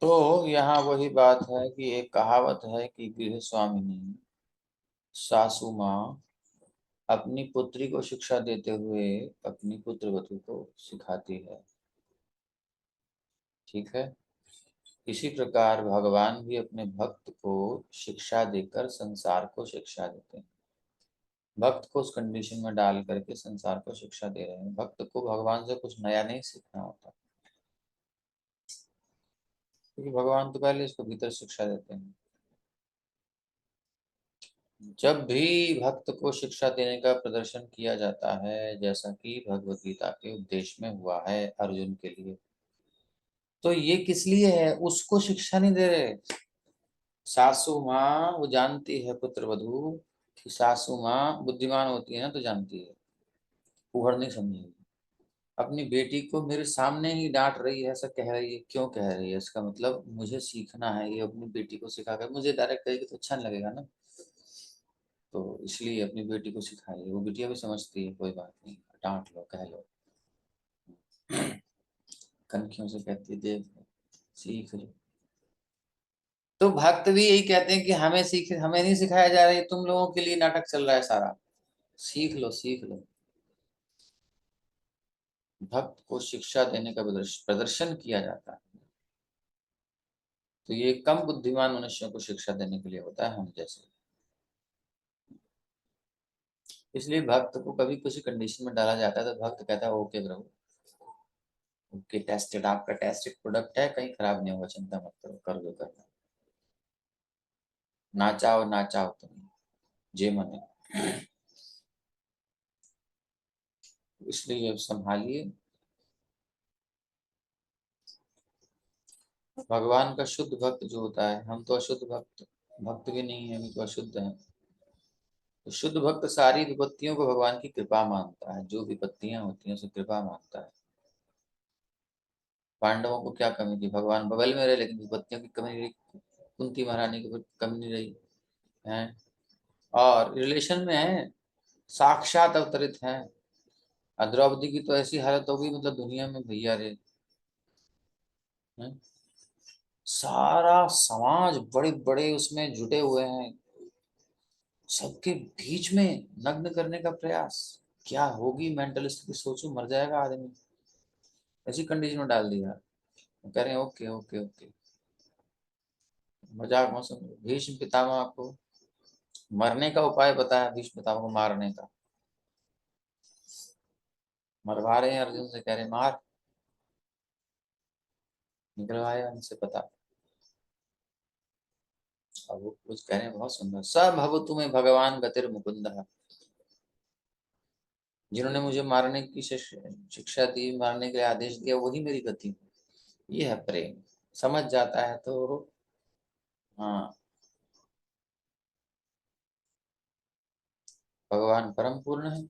तो यहाँ वही बात है कि एक कहावत है कि गृह स्वामिनी सासू माँ अपनी पुत्री को शिक्षा देते हुए अपनी पुत्रवधू को सिखाती है। ठीक है। इसी प्रकार भगवान भी अपने भक्त को शिक्षा देकर संसार को शिक्षा देते हैं। भक्त को उस कंडीशन में डाल करके संसार को शिक्षा दे रहे हैं। भक्त को भगवान से कुछ नया नहीं सीखना होता, क्योंकि भगवान तो पहले इसको भीतर शिक्षा देते हैं। जब भी भक्त को शिक्षा देने का प्रदर्शन किया जाता है, जैसा कि भगवत गीता के उपदेश में हुआ है अर्जुन के लिए, तो ये किस लिए है? उसको शिक्षा नहीं दे रहे। सासू माँ वो जानती है, पुत्र वधू कि सासू माँ बुद्धिमान होती है ना, तो जानती है, उभर नहीं समझेगी। अपनी बेटी को मेरे सामने ही डांट रही है, ऐसा कह रही है, क्यों कह रही है? इसका मतलब मुझे सीखना है, ये अपनी बेटी को सिखाकर मुझे डायरेक्ट कहेगी तो अच्छा नहीं लगेगा ना, तो इसलिए अपनी बेटी को सिखाइए। वो बिटिया भी समझती है, कोई बात नहीं, डांट लो, कह लो, कनखियों से कहती है देख लो, सीख लो। तो भक्त भी यही कहते हैं कि हमें नहीं सिखाया जा रहा है, तुम लोगों के लिए नाटक चल रहा है सारा, सीख लो सीख लो। भक्त को शिक्षा देने का प्रदर्शन किया जाता है, तो ये कम बुद्धिमान मनुष्यों को शिक्षा देने के लिए होता है, हम जैसे। इसलिए भक्त को कभी किसी कंडीशन में डाला जाता है तो भक्त कहता है ओके प्रभु, ओके, टेस्टेड, आपका टेस्टेड प्रोडक्ट है, कहीं खराब नहीं होगा, चिंता मत करो, कर दो करना, ना चाहो तुम जे मने। इसलिए संभालिए। भगवान का शुद्ध भक्त जो होता है, हम तो अशुद्ध भक्त भी नहीं है, हम तो अशुद्ध हैं। तो शुद्ध भक्त सारी विपत्तियों को भगवान की कृपा मानता है, जो विपत्तियां होती हैं उसे कृपा मानता है। पांडवों को क्या कमी थी? भगवान बगल में रहे लेकिन विपत्तियों की कमी नहीं रही, कुंती महारानी की कमी नहीं रही है, और रिलेशन में है, साक्षात अवतरित है। द्रौपदी की तो ऐसी हालत हो गई, मतलब दुनिया में भैया रे हैं? सारा समाज बड़े बड़े उसमें जुटे हुए हैं, सबके बीच में नग्न करने का प्रयास। क्या होगी मेंटल स्थिति, सोचो, मर जाएगा आदमी। ऐसी कंडीशन में डाल दिया, कह रहे हैं ओके ओके ओके, मजाक मत समझो। भीष्म पितामह को मरने का उपाय बताया, भीष्म पितामह को मारने का, मरवा रहे हैं अर्जुन से, कह रहे मार, निकलवाया उनसे पता। अब वो कुछ कह रहे हैं बहुत सुंदर, सब भव तुम्हें भगवान गतिर मुकुंद, जिन्होंने मुझे मारने की शिक्षा दी, मारने के लिए आदेश दिया, वही मेरी गति। ये है प्रेम, समझ जाता है तो। हाँ, भगवान परम पूर्ण है,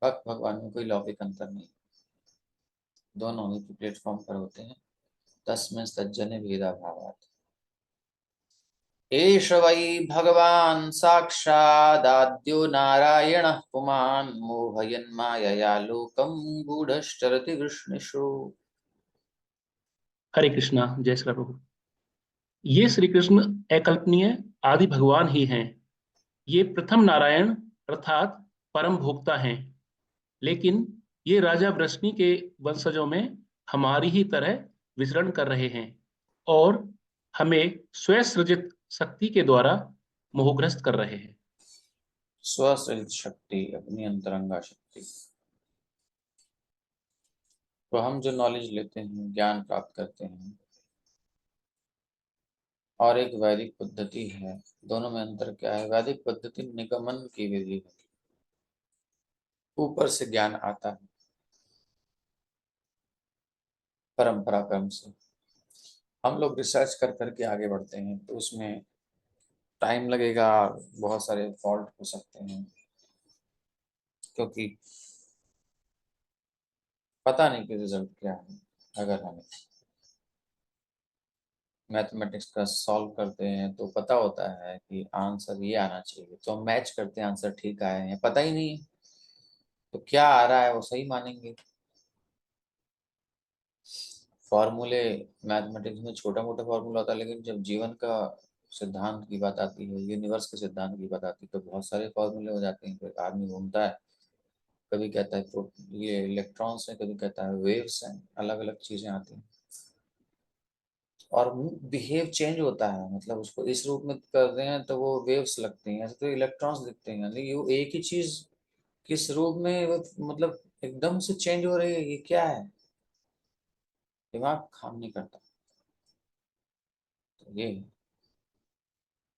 भक्त भगवान में कोई लौकिक अंतर नहीं, दोनों ही प्लेटफॉर्म पर होते हैं। तस्में सज्जने भेदा भावात। एष वै भगवान् साक्षादाद्यो नारायणः पुमान् मोहयन् मायया लोकं गूढश्चरति वृष्णिषु। हरे कृष्णा। जय श्री प्रभु। ये श्री कृष्ण अकल्पनीय आदि भगवान ही हैं। ये प्रथम नारायण अर्थात परम भोक्ता हैं, लेकिन ये राजा वृष्णि के वंशजों में हमारी ही तरह विचरण कर रहे हैं और हमें स्वसृजित शक्ति के द्वारा मोहग्रस्त कर रहे हैं। स्वसृजित शक्ति, अपनी अंतरंगा शक्ति। तो हम जो नॉलेज लेते हैं, ज्ञान प्राप्त करते हैं, और एक वैदिक पद्धति है, दोनों में अंतर क्या है? वैदिक पद्धति निगमन की विधि है, ऊपर से ज्ञान आता है परंपरा क्रम से। हम लोग रिसर्च कर करके आगे बढ़ते हैं, तो उसमें टाइम लगेगा, बहुत सारे फॉल्ट हो सकते हैं, क्योंकि पता नहीं कि रिजल्ट क्या है। अगर हम मैथमेटिक्स का सॉल्व करते हैं तो पता होता है कि आंसर ये आना चाहिए, तो हम मैच करते हैं, आंसर ठीक आया है, पता ही नहीं है, तो क्या आ रहा है वो सही मानेंगे। फॉर्मूले मैथमेटिक्स में छोटा मोटा फॉर्मूला होता है, लेकिन जब जीवन का सिद्धांत की बात आती है, यूनिवर्स के सिद्धांत की बात आती है, तो बहुत सारे फॉर्मूले हो जाते हैं। फिर आदमी घूमता है, कभी कहता है ये इलेक्ट्रॉन्स हैं, कभी कहता है वेव्स हैं, अलग अलग चीजें आती हैं, और बिहेव चेंज होता है। मतलब उसको इस रूप में कर रहे हैं तो वो वेव्स लगती हैं, ऐसे तो इलेक्ट्रॉन्स दिखते हैं, लेकिन वो एक ही चीज किस रूप में वो मतलब एकदम से चेंज हो रही है, ये क्या है? दिमाग काम नहीं करता। तो ये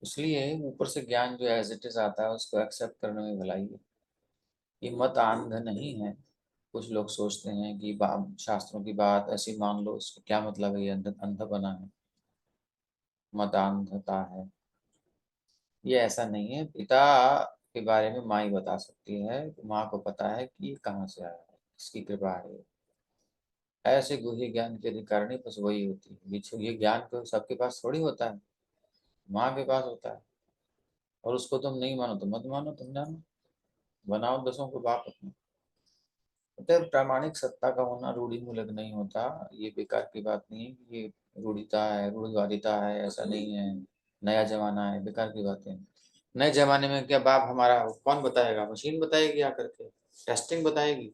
इसलिए ऊपर से ज्ञान जो एज इट इज आता है उसको एक्सेप्ट करने में भलाई है। ये मत आंध नहीं है। कुछ लोग सोचते हैं कि शास्त्रों की बात ऐसी मान लो, इसका क्या मतलब है? ये अंधपना है, मत अंधता है। ये ऐसा नहीं है। पिता के बारे में माँ ही बता सकती है, माँ को पता है कि ये कहाँ से आया है, इसकी कृपा है। ऐसे गुह्य ज्ञान के अधिकारिणी बस वही होती है। बीच ये ज्ञान तो सबके पास थोड़ी होता है, माँ के पास होता है। और उसको तुम नहीं मानो तो मत मानो, तुम जानो, बनाओ दसों को बाप अपने। तो प्रामाणिक सत्ता का होना रूढ़ि मूलक नहीं होता। ये बेकार की बात नहीं है कि ये रूढ़िता है, रूढ़िवादिता है, ऐसा नहीं है। नया जमाना है, बेकार की बातें हैं। नए जमाने में क्या बाप हमारा कौन बताएगा? मशीन बताएगी आकर के, टेस्टिंग बताएगी,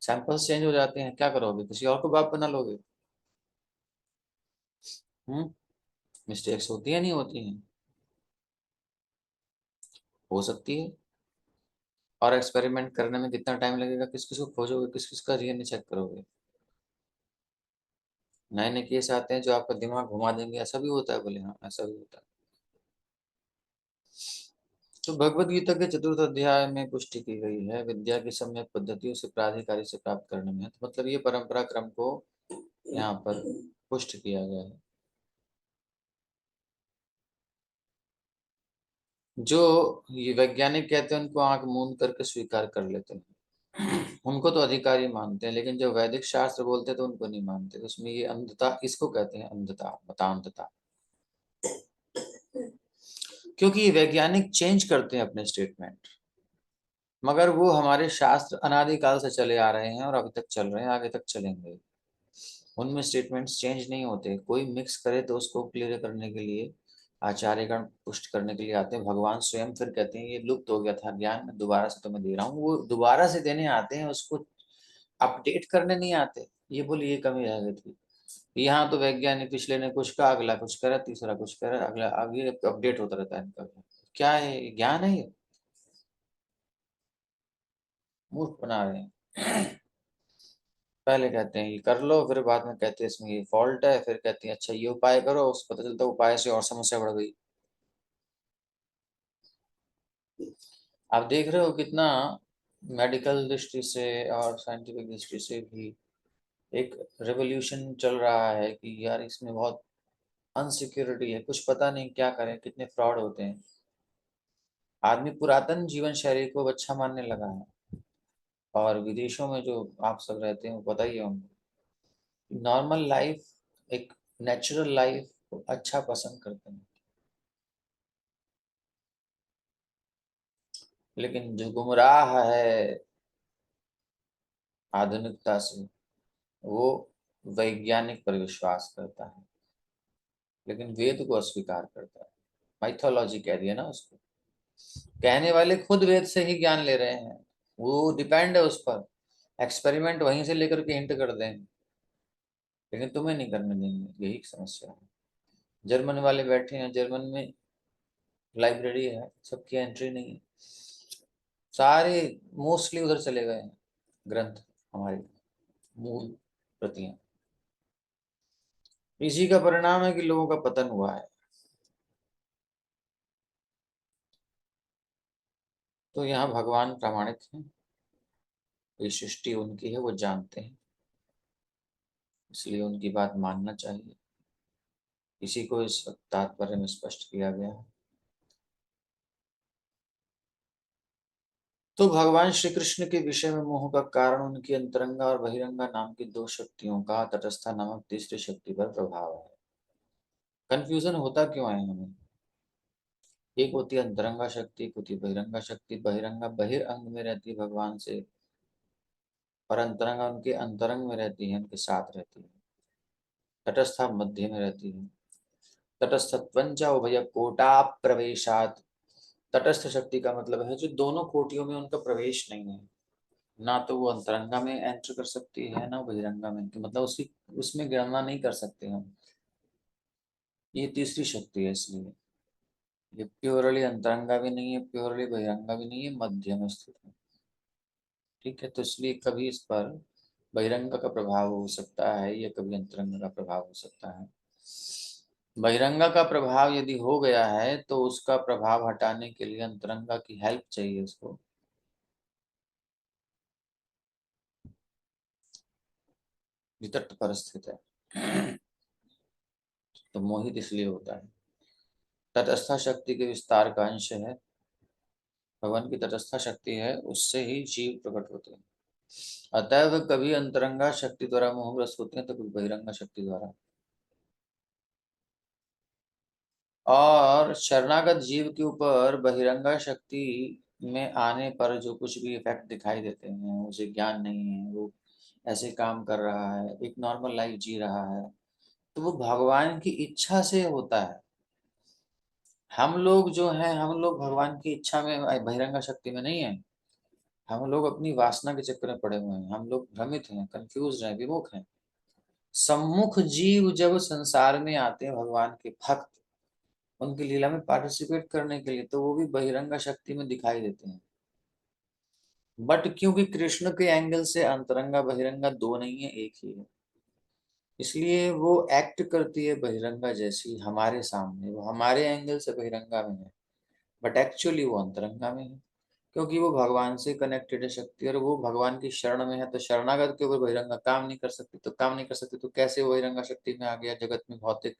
सैंपल्स चेंज हो जाते हैं, क्या करोगे? किसी और को बाप बना लोगे? मिस्टेक्स होती है, नहीं होती हैं? हो सकती है। और एक्सपेरिमेंट करने में कितना टाइम लगेगा? किस किस को खोजोगे, किस किस का डीएनए चेक करोगे? नए नए केस आते हैं जो आपका दिमाग घुमा देंगे। ऐसा भी होता है? बोले हाँ, ऐसा भी होता है। तो भगवत गीता के चतुर्थ अध्याय में पुष्टि की गई है, विद्या की सम्यक पद्धतियों से प्राधिकारी से प्राप्त करने में। तो मतलब ये परंपरा क्रम को यहाँ पर पुष्ट किया गया है। जो ये वैज्ञानिक कहते हैं उनको आंख मूंद करके स्वीकार कर लेते हैं, उनको तो अधिकारी मानते हैं, लेकिन जो वैदिक शास्त्र बोलते हैं तो उनको नहीं मानते। तो उसमें ये अंधता, इसको कहते हैं अंधता, मतांधता। क्योंकि ये वैज्ञानिक चेंज करते हैं अपने स्टेटमेंट, मगर वो हमारे शास्त्र अनादिकाल से चले आ रहे हैं और अभी तक चल रहे हैं, आगे तक चलेंगे। उनमें स्टेटमेंट्स चेंज नहीं होते। कोई मिक्स करे तो उसको क्लियर करने के लिए आचार्यगण पुष्ट करने के लिए आते हैं। भगवान स्वयं फिर कहते हैं ये लुप्त हो गया था ज्ञान, मैं दोबारा से तुम्हें दे रहा हूँ। वो दोबारा से देने आते हैं, उसको अपडेट करने नहीं आते। ये बोली ये कमी रह गई थी। यहाँ तो वैज्ञानिक पिछले ने कुछ कहा, अगला कुछ करा, तीसरा कुछ करा, अगला आगे अपडेट होता रहता है इनका। क्या है ये? ज्ञान है ये? मूर्ख बना रहे हैं। पहले कहते हैं ये कर लो, फिर बाद में कहते हैं इसमें ये फॉल्ट है, फिर कहते हैं अच्छा ये उपाय करो, उस पता चलता है उपाय से और समस्या बढ़ गई। आप देख रहे हो कितना मेडिकल दृष्टि से और साइंटिफिक दृष्टि से भी एक रेवोल्यूशन चल रहा है कि यार इसमें बहुत अनसिक्योरिटी है, कुछ पता नहीं क्या करें, कितने फ्रॉड होते हैं। आदमी पुरातन जीवन शैली को अच्छा मानने लगा है। और विदेशों में जो आप सब रहते हैं वो पता ही है उनको, नॉर्मल लाइफ, एक नेचुरल लाइफ को अच्छा पसंद करते हैं। लेकिन जो गुमराह है आधुनिकता से, वो वैज्ञानिक पर विश्वास करता है, लेकिन वेद को अस्वीकार करता है। माइथोलॉजी कह दिया ना उसको। कहने वाले खुद वेद से ही ज्ञान ले रहे हैं, वो डिपेंड है उस पर, एक्सपेरिमेंट वहीं से लेकर के हिंट कर दें, लेकिन तुम्हें नहीं करने देंगे। यही समस्या है। जर्मन वाले बैठे हैं, जर्मन में लाइब्रेरी है, सबकी एंट्री नहीं है, सारे मोस्टली उधर चले गए हैं ग्रंथ, हमारी मूल प्रतियां। इसी का परिणाम है कि लोगों का पतन हुआ है। तो यहाँ भगवान प्रामाणिक हैं, ये सृष्टि उनकी है, वो जानते हैं, इसलिए उनकी बात मानना चाहिए। इसी को इस तात्पर्य में स्पष्ट किया गया है। तो भगवान श्री कृष्ण के विषय में मोह का कारण उनकी अंतरंगा और बहिरंगा नाम की दो शक्तियों का तटस्था नामक तीसरी शक्ति पर प्रभाव है। कंफ्यूजन होता क्यों है हमें? एक होती है अंतरंगा शक्ति, एक होती है बहिरंगा शक्ति। बहिरंगा बहिरंग में रहती है भगवान से, और अंतरंगा उनके अंतरंग में रहती है, उनके साथ रहती है। तटस्था मध्य में रहती है। तटस्थत्वंच उभय कोटा प्रवेशात। तटस्थ शक्ति का मतलब है जो दोनों कोटियों में उनका प्रवेश नहीं है, ना तो वो अंतरंगा में एंटर कर सकती है, ना बहिरंगा में, मतलब उसकी उसमें गणना नहीं कर सकते हम। ये तीसरी शक्ति है, इसलिए ये प्योरली अंतरंगा भी नहीं है, प्योरली बहिरंगा भी नहीं है, मध्य में स्थित है। ठीक है, तो इसलिए कभी इस पर बहिरंगा का प्रभाव हो सकता है या कभी अंतरंगा का प्रभाव हो सकता है। बहिरंगा का प्रभाव यदि हो गया है तो उसका प्रभाव हटाने के लिए अंतरंगा की हेल्प चाहिए उसको। वितट पर स्थित है तो मोहित इसलिए होता है। तटस्था शक्ति के विस्तार का अंश है, भगवान की तटस्था शक्ति है, उससे ही जीव प्रकट होते हैं। अतः वे कभी अंतरंगा शक्ति द्वारा मोहग्रस्त होते हैं तो कभी बहिरंगा शक्ति द्वारा। और शरणागत जीव के ऊपर बहिरंगा शक्ति में आने पर जो कुछ भी इफेक्ट दिखाई देते हैं, उसे ज्ञान नहीं है, वो ऐसे काम कर रहा है, एक नॉर्मल लाइफ जी रहा है, तो वो भगवान की इच्छा से होता है। हम लोग जो हैं, हम लोग भगवान की इच्छा में, बहिरंगा शक्ति में नहीं है। हम लोग अपनी वासना के चक्कर में पड़े हुए हैं, हम लोग भ्रमित हैं, कंफ्यूज हैं, विमुख हैं। सम्मुख जीव जब संसार में आते हैं, भगवान के भक्त उनकी लीला में पार्टिसिपेट करने के लिए, तो वो भी बहिरंगा शक्ति में दिखाई देते हैं। बट क्योंकि कृष्ण के एंगल से अंतरंगा बहिरंगा दो नहीं है, एक ही है, इसलिए वो एक्ट करती है बहिरंगा जैसी हमारे सामने। वो हमारे एंगल से बहिरंगा में है, बट एक्चुअली वो अंतरंगा में है, क्योंकि वो भगवान से कनेक्टेड है शक्ति, और वो भगवान की शरण में है। तो शरणागत के ऊपर बहिरंगा काम नहीं कर सकती, तो काम नहीं कर सकती तो कैसे वो बहिरंगा शक्ति में आ गया जगत में भौतिक?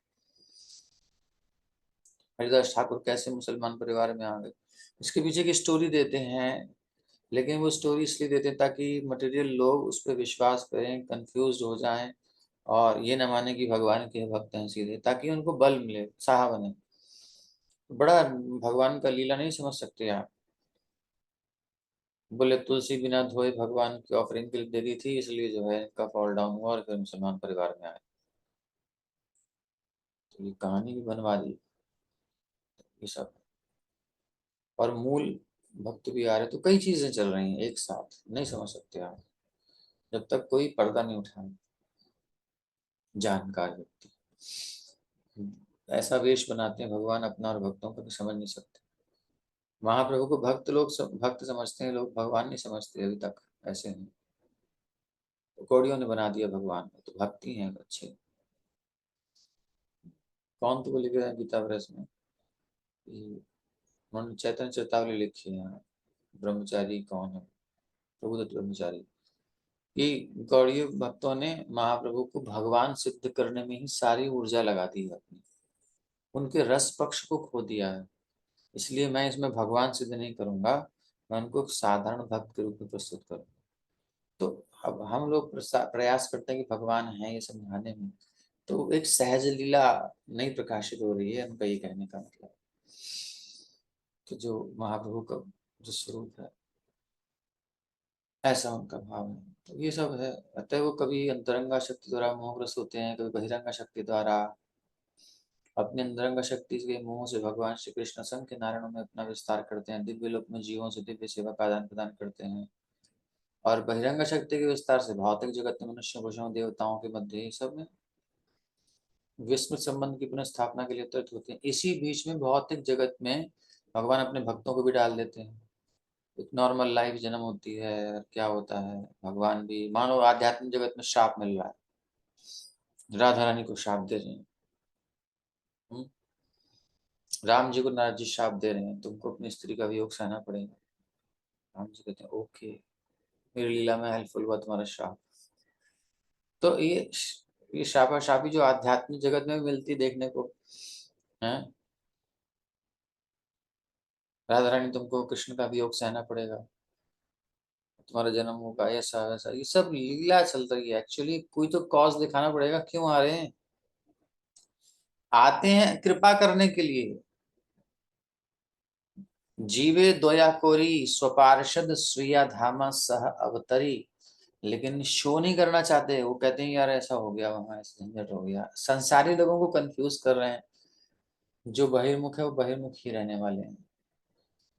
हरिदास ठाकुर कैसे मुसलमान परिवार में आ गए? इसके पीछे की स्टोरी देते हैं, लेकिन वो स्टोरी इसलिए देते हैं ताकि मटेरियल लोग उस पर विश्वास करें, कंफ्यूज हो जाएं, और ये न माने कि भगवान के भक्त हैं सीधे, ताकि उनको बल मिले, उत्साह बने। बड़ा भगवान का लीला नहीं समझ सकते आप। बोले तुलसी बिना धोए भगवान की ऑफरिंग के लिए दे दी थी, इसलिए जो है इनका फॉल डाउन हुआ और फिर मुसलमान परिवार में आए। तो ये कहानी भी बनवा दी ये सब, और मूल भक्त भी आ रहे, तो कई चीजें चल रही हैं एक साथ, नहीं समझ सकते आप जब तक कोई पर्दा नहीं उठाए, जानकार व्यक्ति। ऐसा वेश बनाते हैं भगवान अपना और भक्तों का कि समझ नहीं सकते। महाप्रभु को भक्त लोग भक्त समझते हैं, लोग भगवान नहीं समझते अभी तक, ऐसे हैं। तो कौड़ियों ने बना दिया भगवान, तो भक्ति हैं अच्छे। कौन तो लिख रहे हैं गीता प्रेस में, उन्होंने चैतन्य चेतावली लिखी है, ब्रह्मचारी कौन है, प्रभुदत्त ब्रह्मचारी। कि गौड़ीय भक्तों ने महाप्रभु को भगवान सिद्ध करने में ही सारी ऊर्जा लगा दी है अपनी, उनके रस पक्ष को खो दिया है। इसलिए मैं इसमें भगवान सिद्ध नहीं करूंगा, मैं उनको एक साधारण भक्त के रूप में प्रस्तुत करूंगा। तो अब हम लोग प्रयास करते हैं कि भगवान है ये समझाने में, तो एक सहज लीला नहीं प्रकाशित हो रही है, उनका ये कहने का मतलब। तो जो महाप्रभु का जो स्वरूप है, ऐसा उनका भाव है। तो ये सब है। अतः वो कभी अंतरंगा शक्ति द्वारा मोहग्रस्त होते हैं, कभी बहिरंगा शक्ति द्वारा। अपने अंतरंगा शक्ति के मोह से भगवान श्री कृष्ण असंख्य नारायणों में अपना विस्तार करते हैं, दिव्य लोक में जीवों से दिव्य सेवा का आदान प्रदान करते हैं। और बहिरंग शक्ति के विस्तार से भौतिक जगत में मनुष्यों, पशुओं, देवताओं के मध्य ये सब में विस्मृत संबंध की पुनः स्थापना के लिए त्वरित होते हैं। इसी बीच में भौतिक जगत में भगवान अपने भक्तों को भी डाल देते हैं। एक नॉर्मल लाइफ जन्म होती है, और क्या होता है, भगवान भी मानो आध्यात्मिक जगत में श्राप मिल रहा है, राधा रानी को श्राप दे रहे हैं। राम जी को नारद जी श्राप दे रहे हैं, तुमको अपनी स्त्री का वियोग सहना पड़ेगा। राम जी कहते हैं ओके, मेरी लीला में हेल्पफुल हुआ तुम्हारा श्राप। तो ये शापा शापी जो आध्यात्मिक जगत में भी मिलती देखने को है, राधा रानी तुमको कृष्ण का वियोग सहना पड़ेगा, तुम्हारा जन्म होगा, ऐसा वैसा, ये सब लीला चल रही है। एक्चुअली कोई तो कॉज दिखाना पड़ेगा, क्यों आ रहे हैं? आते हैं कृपा करने के लिए। जीवे दोया कोरी स्वपार्षद स्वीया धामा सह अवतरी, लेकिन शो नहीं करना चाहते। वो कहते हैं यार ऐसा हो गया, वहां ऐसा झंझट हो गया। संसारी लोगों को कंफ्यूज कर रहे हैं। जो बहिर्मुख है वो बहिर्मुख ही रहने वाले हैं,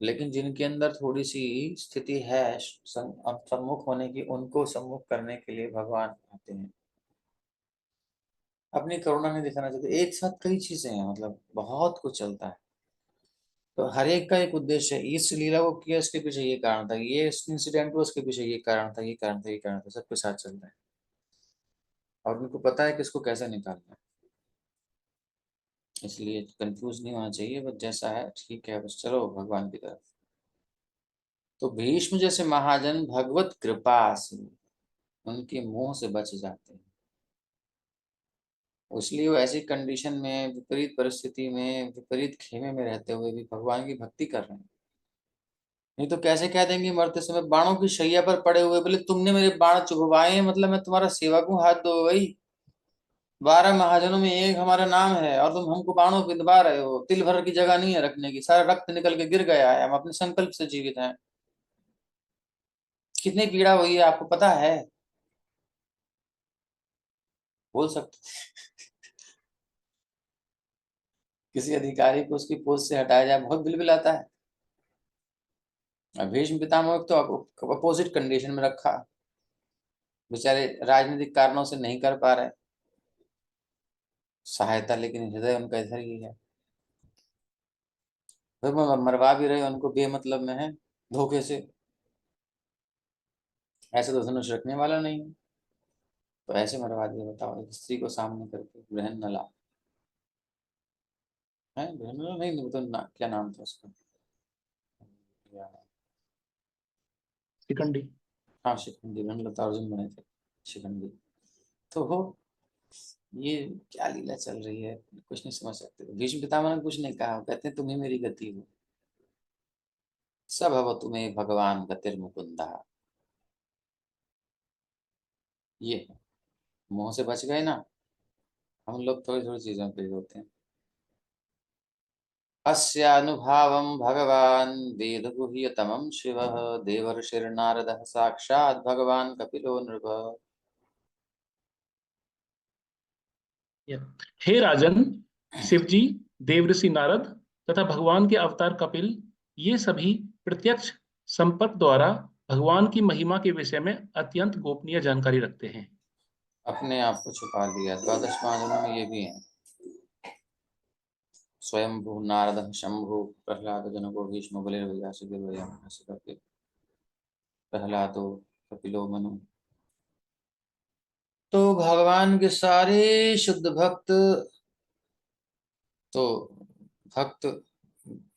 लेकिन जिनके अंदर थोड़ी सी स्थिति है सम्मुख होने की, उनको सम्मुख करने के लिए भगवान आते हैं। अपनी करुणा नहीं दिखाना चाहते। एक साथ कई चीजें हैं, मतलब बहुत कुछ चलता है। तो हर एक का एक उद्देश्य है। इस लीला को किया, इसके पीछे ये कारण था, ये इंसिडेंट हुआ, उसके पीछे ये कारण था, ये कारण था, ये कारण था, सबके साथ चल रहा है। और उनको पता है कि इसको कैसे निकालना है, इसलिए कंफ्यूज नहीं होना चाहिए। बस जैसा है ठीक है, बस चलो भगवान की तरफ। तो भीष्म जैसे महाजन भगवत कृपा से उनके मुंह से बच जाते हैं। इसलिए वो ऐसी कंडीशन में, विपरीत परिस्थिति में, विपरीत खेमे में रहते हुए भी भगवान की भक्ति कर रहे हैं। नहीं तो कैसे कह देंगे मरते समय, बाणों की शैया पर पड़े हुए, बोले तुमने मेरे बाण चुभवाए हैं, मतलब मैं तुम्हारा सेवक हूँ, हाथ दो भाई। 12 महाजनों में एक हमारा नाम है, और तुम हमको बाणों पे दबा रहे हो। तिल भर की जगह नहीं है रखने की, सारा रक्त निकल के गिर गया है, हम अपने संकल्प से जीवित हैं। कितनी पीड़ा हुई है आपको पता है? बोल सकते किसी अधिकारी को उसकी पोस्ट से हटाया जाए, बहुत बिलबिल आता है। भीष्म पितामह तो अपोजिट कंडीशन में रखा, बेचारे राजनीतिक कारणों से नहीं कर पा रहे सहायता, लेकिन हृदय उनका इधर ही है। फिर मरवा भी रहे उनको बेमतलब में है, धोखे से। ऐसे तो धनुष रखने वाला नहीं है, तो ऐसे मरवा दिया। बताओ, एक स्त्री को सामने करके, बहन नला है, बहन नला नहीं तो क्या नाम था उसका, शिखंडी। हाँ शिखंडी, बहन लता अर्जुन बने थे शिखंडी। तो हो ये क्या लीला चल रही है, कुछ नहीं समझ सकते। भीष्म पितामह ने कुछ नहीं कहा, कहते हैं तुम ही मेरी गति हो, सब अब तुम्हें भगवान गतिर्मुकुंदा। ये है, मुंह से बच गए ना। हम लोग थोड़ी थोड़ी चीजों पे होते हैं। अस्यानुभावं भगवान् वेदगुह्यतमं शिवः देवर्षिर्नारदः साक्षात् भगवान् कपिलो नृप। हे राजन, शिवजी, देवऋषि नारद तथा भगवान के अवतार कपिल, ये सभी प्रत्यक्ष संपर्क द्वारा भगवान की महिमा के विषय में अत्यंत गोपनीय जानकारी रखते हैं। अपने आप को छुपा लिया। द्वादश महाजनों में ये भी है, स्वयंभू नारद शंभु प्रहलाद जनको भीष्म बलिर्भयासु करके प्रहलादो कपिलो मनु। तो भगवान के सारे शुद्ध भक्त, तो भक्त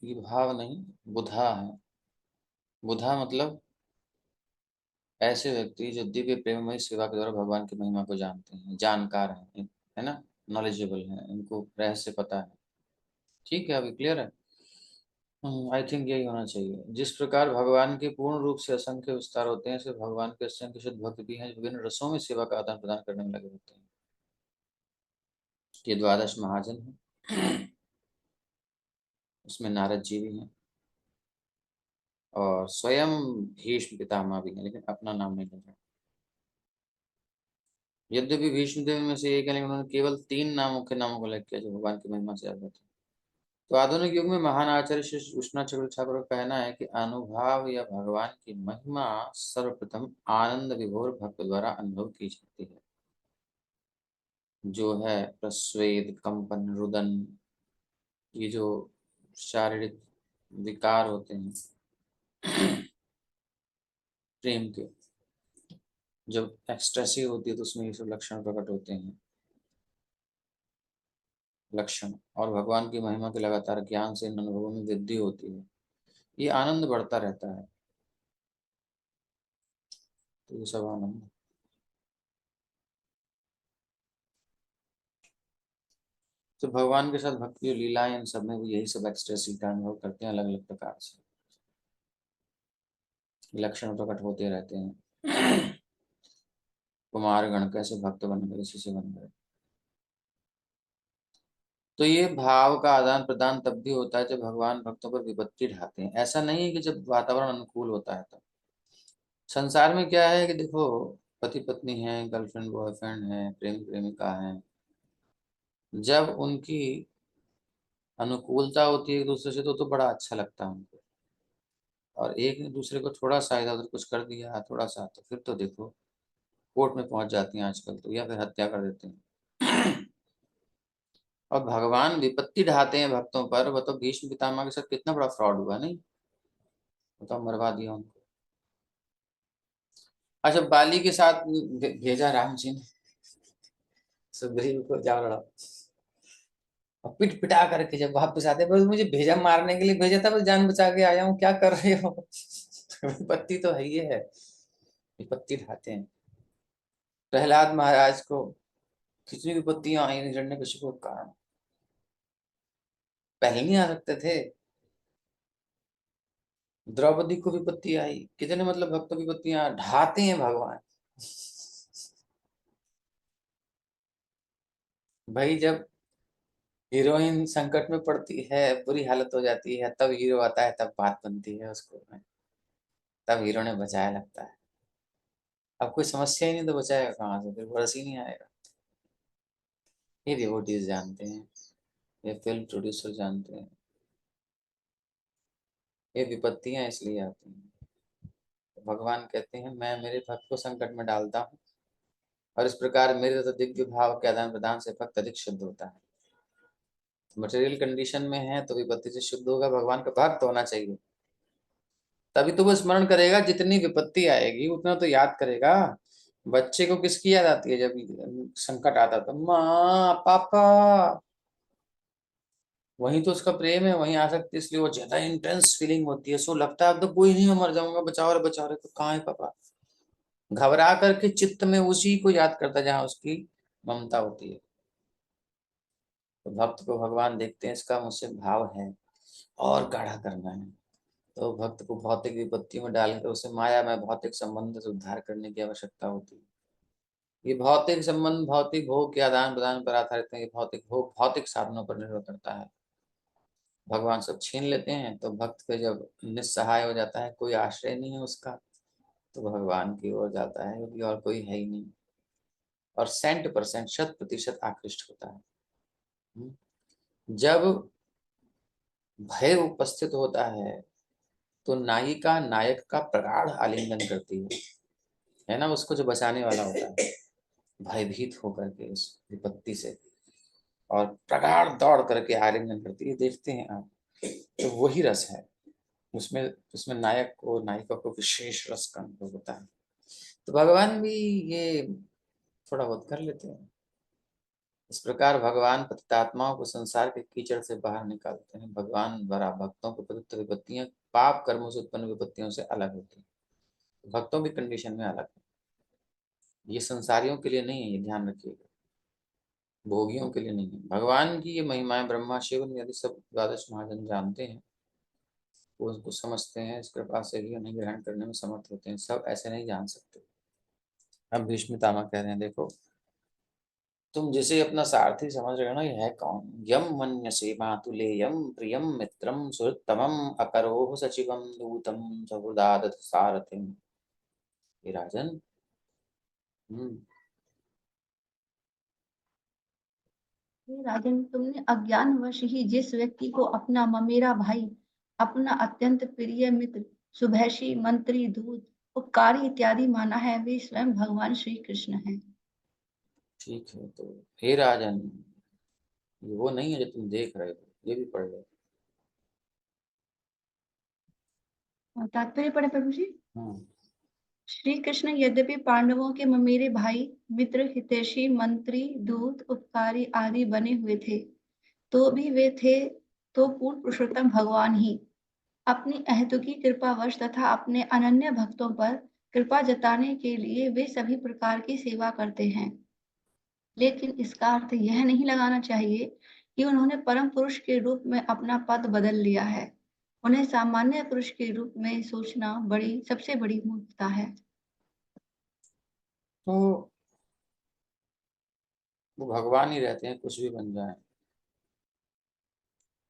ये भाव नहीं, बुधा है। बुधा मतलब ऐसे व्यक्ति जो दिव्य प्रेममय सेवा के द्वारा भगवान की महिमा को जानते हैं, जानकार हैं, है ना, नॉलेजेबल हैं, इनको रहस्य पता है। ठीक है, अभी क्लियर है। आई थिंक यही होना चाहिए। जिस प्रकार भगवान के पूर्ण रूप से असंख्य विस्तार होते हैं, ऐसे भगवान के असंख्य शुद्ध भक्त भी हैं जो विभिन्न रसों में सेवा का आदान प्रदान करने में लगे होते हैं। ये द्वादश महाजन है, उसमें नारद जी भी हैं, और स्वयं भीष्म पितामह भी हैं, लेकिन अपना नाम नहीं ले रहे। यद्यपि भीष्म देव में से एक है, लेकिन उन्होंने केवल 3 नामों के नामों को उल्लेख किया जो भगवान की महिमा से ज्यादा थे। तो आधुनिक युग में महान आचार्य श्री उष्णा चक्रवर्ती ठाकुर का कहना है कि अनुभव या भगवान की महिमा सर्वप्रथम आनंद विभोर भक्त द्वारा अनुभव की जाती है, जो है प्रस्वेद, कंपन, रुदन, ये जो शारीरिक विकार होते हैं प्रेम के, जब एक्सटेसी होती है तो उसमें ये सब लक्षण प्रकट होते हैं, लक्षण। और भगवान की महिमा के लगातार ज्ञान से इन अनुभवों में वृद्धि होती है, ये आनंद बढ़ता रहता है। तो ये सब आनंद, तो भगवान के साथ भक्ति और लीलाएं, इन सब में भी यही सब एक्सटेसी का अनुभव करते हैं, अलग अलग प्रकार से लक्षण प्रकट होते रहते हैं। कुमार गण कैसे भक्त बन गए, इसी से बन गए। तो ये भाव का आदान प्रदान तब भी होता है जब भगवान भक्तों पर विपत्ति ढाते हैं। ऐसा नहीं है कि जब वातावरण अनुकूल होता है तब। संसार में क्या है कि देखो, पति पत्नी है, गर्लफ्रेंड बॉयफ्रेंड है, प्रेमी प्रेमिका है, जब उनकी अनुकूलता होती है एक दूसरे से तो बड़ा अच्छा लगता है उनको। और एक ने दूसरे को थोड़ा सा इधर उधर कुछ कर दिया थोड़ा सा, तो फिर तो देखो कोर्ट में पहुंच जाती हैं आजकल तो, या फिर हत्या कर देते हैं। और भगवान विपत्ति ढाते हैं भक्तों पर। वो तो भीष्म पितामह के साथ कितना बड़ा फ्रॉड हुआ, नहीं? वो तो मरवा दिया उनको। अच्छा, बाली के साथ भेजा राम जी ने सुग्रीव को, जा लड़ा, और पिट पिटा करके जब वापस आते, बस मुझे भेजा मारने के लिए भेजा था, बस जान बचा के आया हूँ, क्या कर रहे हो? विपत्ति तो है ही है, विपत्ति ढाते हैं। प्रहलाद महाराज को कितनी विपत्तियां आई हिरण्यकशिपु के कारण, पहले नहीं आ सकते थे। द्रौपदी को विपत्ति आई, कितने मतलब भक्तों की विपत्तियां ढाते हैं भगवान। भाई जब हीरोइन संकट में पड़ती है, बुरी हालत हो जाती है, तब हीरो आता है, तब बात बनती है उसको, तब हीरो ने बचाया लगता है। अब कोई समस्या ही नहीं तो बचाएगा कहाँ से, फिर बरस ही नहीं आएगा। ये डिवोटीज जानते हैं, ये फिल्म प्रोड्यूसर जानते हैं, ये विपत्तियां इसलिए आती हैं। तो भगवान कहते हैं मैं मेरे भक्त को संकट में डालता हूँ, और इस प्रकार मेरे तो दिव्य भाव के आदान प्रदान से भक्त अधिक शुद्ध होता है। मटेरियल कंडीशन में है तो विपत्ति से शुद्ध होगा, भगवान का भक्त होना चाहिए, तभी तो वो स्मरण करेगा। जितनी विपत्ति आएगी उतना तो याद करेगा। बच्चे को किसकी याद आती है जब संकट आता तो? माँ पापा, वही तो उसका प्रेम है, वही आसक्ति, इसलिए वो ज्यादा इंटेंस फीलिंग होती है। सो लगता है अब तो कोई नहीं, मैं मर जाऊंगा, बचाओ रे, तो कहाँ है पापा? घबरा करके चित्त में उसी को याद करता है जहाँ उसकी ममता होती है। तो भक्त को भगवान देखते हैं, इसका मुझसे भाव है और गाढ़ा करना है, तो भक्त को भौतिक विपत्ति में डालकर उसे माया में भौतिक संबंध से उद्धार करने की आवश्यकता होती है। ये भौतिक संबंध भौतिक भोग के आदान प्रदान पर आधारित है। ये भौतिक भोग भौतिक साधनों पर निर्भर करता है। भगवान सब छीन लेते हैं तो भक्त पे जब निस्सहाय हो जाता है, कोई आश्रय नहीं है उसका, तो भगवान की ओर जाता है, क्योंकि और कोई है ही नहीं, और 100% 100% आकृष्ट होता है। जब भय उपस्थित होता है तो नायिका नायक का प्रगाढ़ आलिंगन करती है ना, उसको जो बचाने वाला होता है, भयभीत होकर के इस विपत्ति से, और प्रगाढ़ दौड़ करके आलिंगन करती है। देखते हैं आप, तो वही रस है उसमें। उसमें नायक को नायिका को विशेष रस का अनुभव होता है। तो भगवान भी ये थोड़ा बहुत कर लेते हैं। इस प्रकार भगवान पतितात्माओं को संसार के कीचड़ से बाहर निकालते हैं। भगवान द्वारा भक्तों को प्रदत्त विपत्तियां पाप कर्मों से उत्पन्न विपत्तियों से अलग होती हैं। भक्तों की कंडीशन में अलग है, ये संसारियों के लिए नहीं है, ये ध्यान रखिएगा, भोगियों के लिए नहीं है। भगवान की ये महिमाएं ब्रह्मा शिव यदि सब द्वादश महाजन जानते हैं, वो उसको समझते हैं, इस कृपा से भी उन्हें ग्रहण करने में समर्थ होते हैं। सब ऐसे नहीं जान सकते। अब भीष्म पितामह कह रहे हैं, देखो तुम जिसे अपना सारथी समझ रहे हो ना, ये है कौन? यम मन्यसे मातुलेयम प्रियम मित्रम सुहृत्तमम अकरोह सचिवम दूतम सहुदादत सारथिम। हे राजन, हे राजन, तुमने अज्ञानवश ही जिस व्यक्ति को अपना ममेरा भाई, अपना अत्यंत प्रिय मित्र, शुभैषी, मंत्री, दूत, उपकारी इत्यादि माना है, वे स्वयं भगवान श्री कृष्ण हैं। ठीक है, तो हे राजन, ये वो नहीं है जो तुम देख रहे हो, ये भी पढ़ लो। तात्पर्य पढ़े प्रभु जी। हम्म। श्री कृष्ण यद्यपि पांडवों के ममेरे भाई, मित्र, हितैषी, मंत्री, दूत, उपकारी आदि बने हुए थे, तो भी वे थे तो पूर्ण पुरुषोत्तम भगवान ही। अपनी अहेतुकी कृपावश तथा अपने अनन्य भक्तों पर कृपा जताने के लिए वे सभी प्रकार की सेवा करते हैं। लेकिन इसका अर्थ यह नहीं लगाना चाहिए कि उन्होंने परम पुरुष के रूप में अपना पद बदल लिया है। उन्हें सामान्य पुरुष के रूप में सोचना सबसे बड़ी मूर्खता है। तो वो भगवान ही रहते हैं, कुछ भी बन जाए,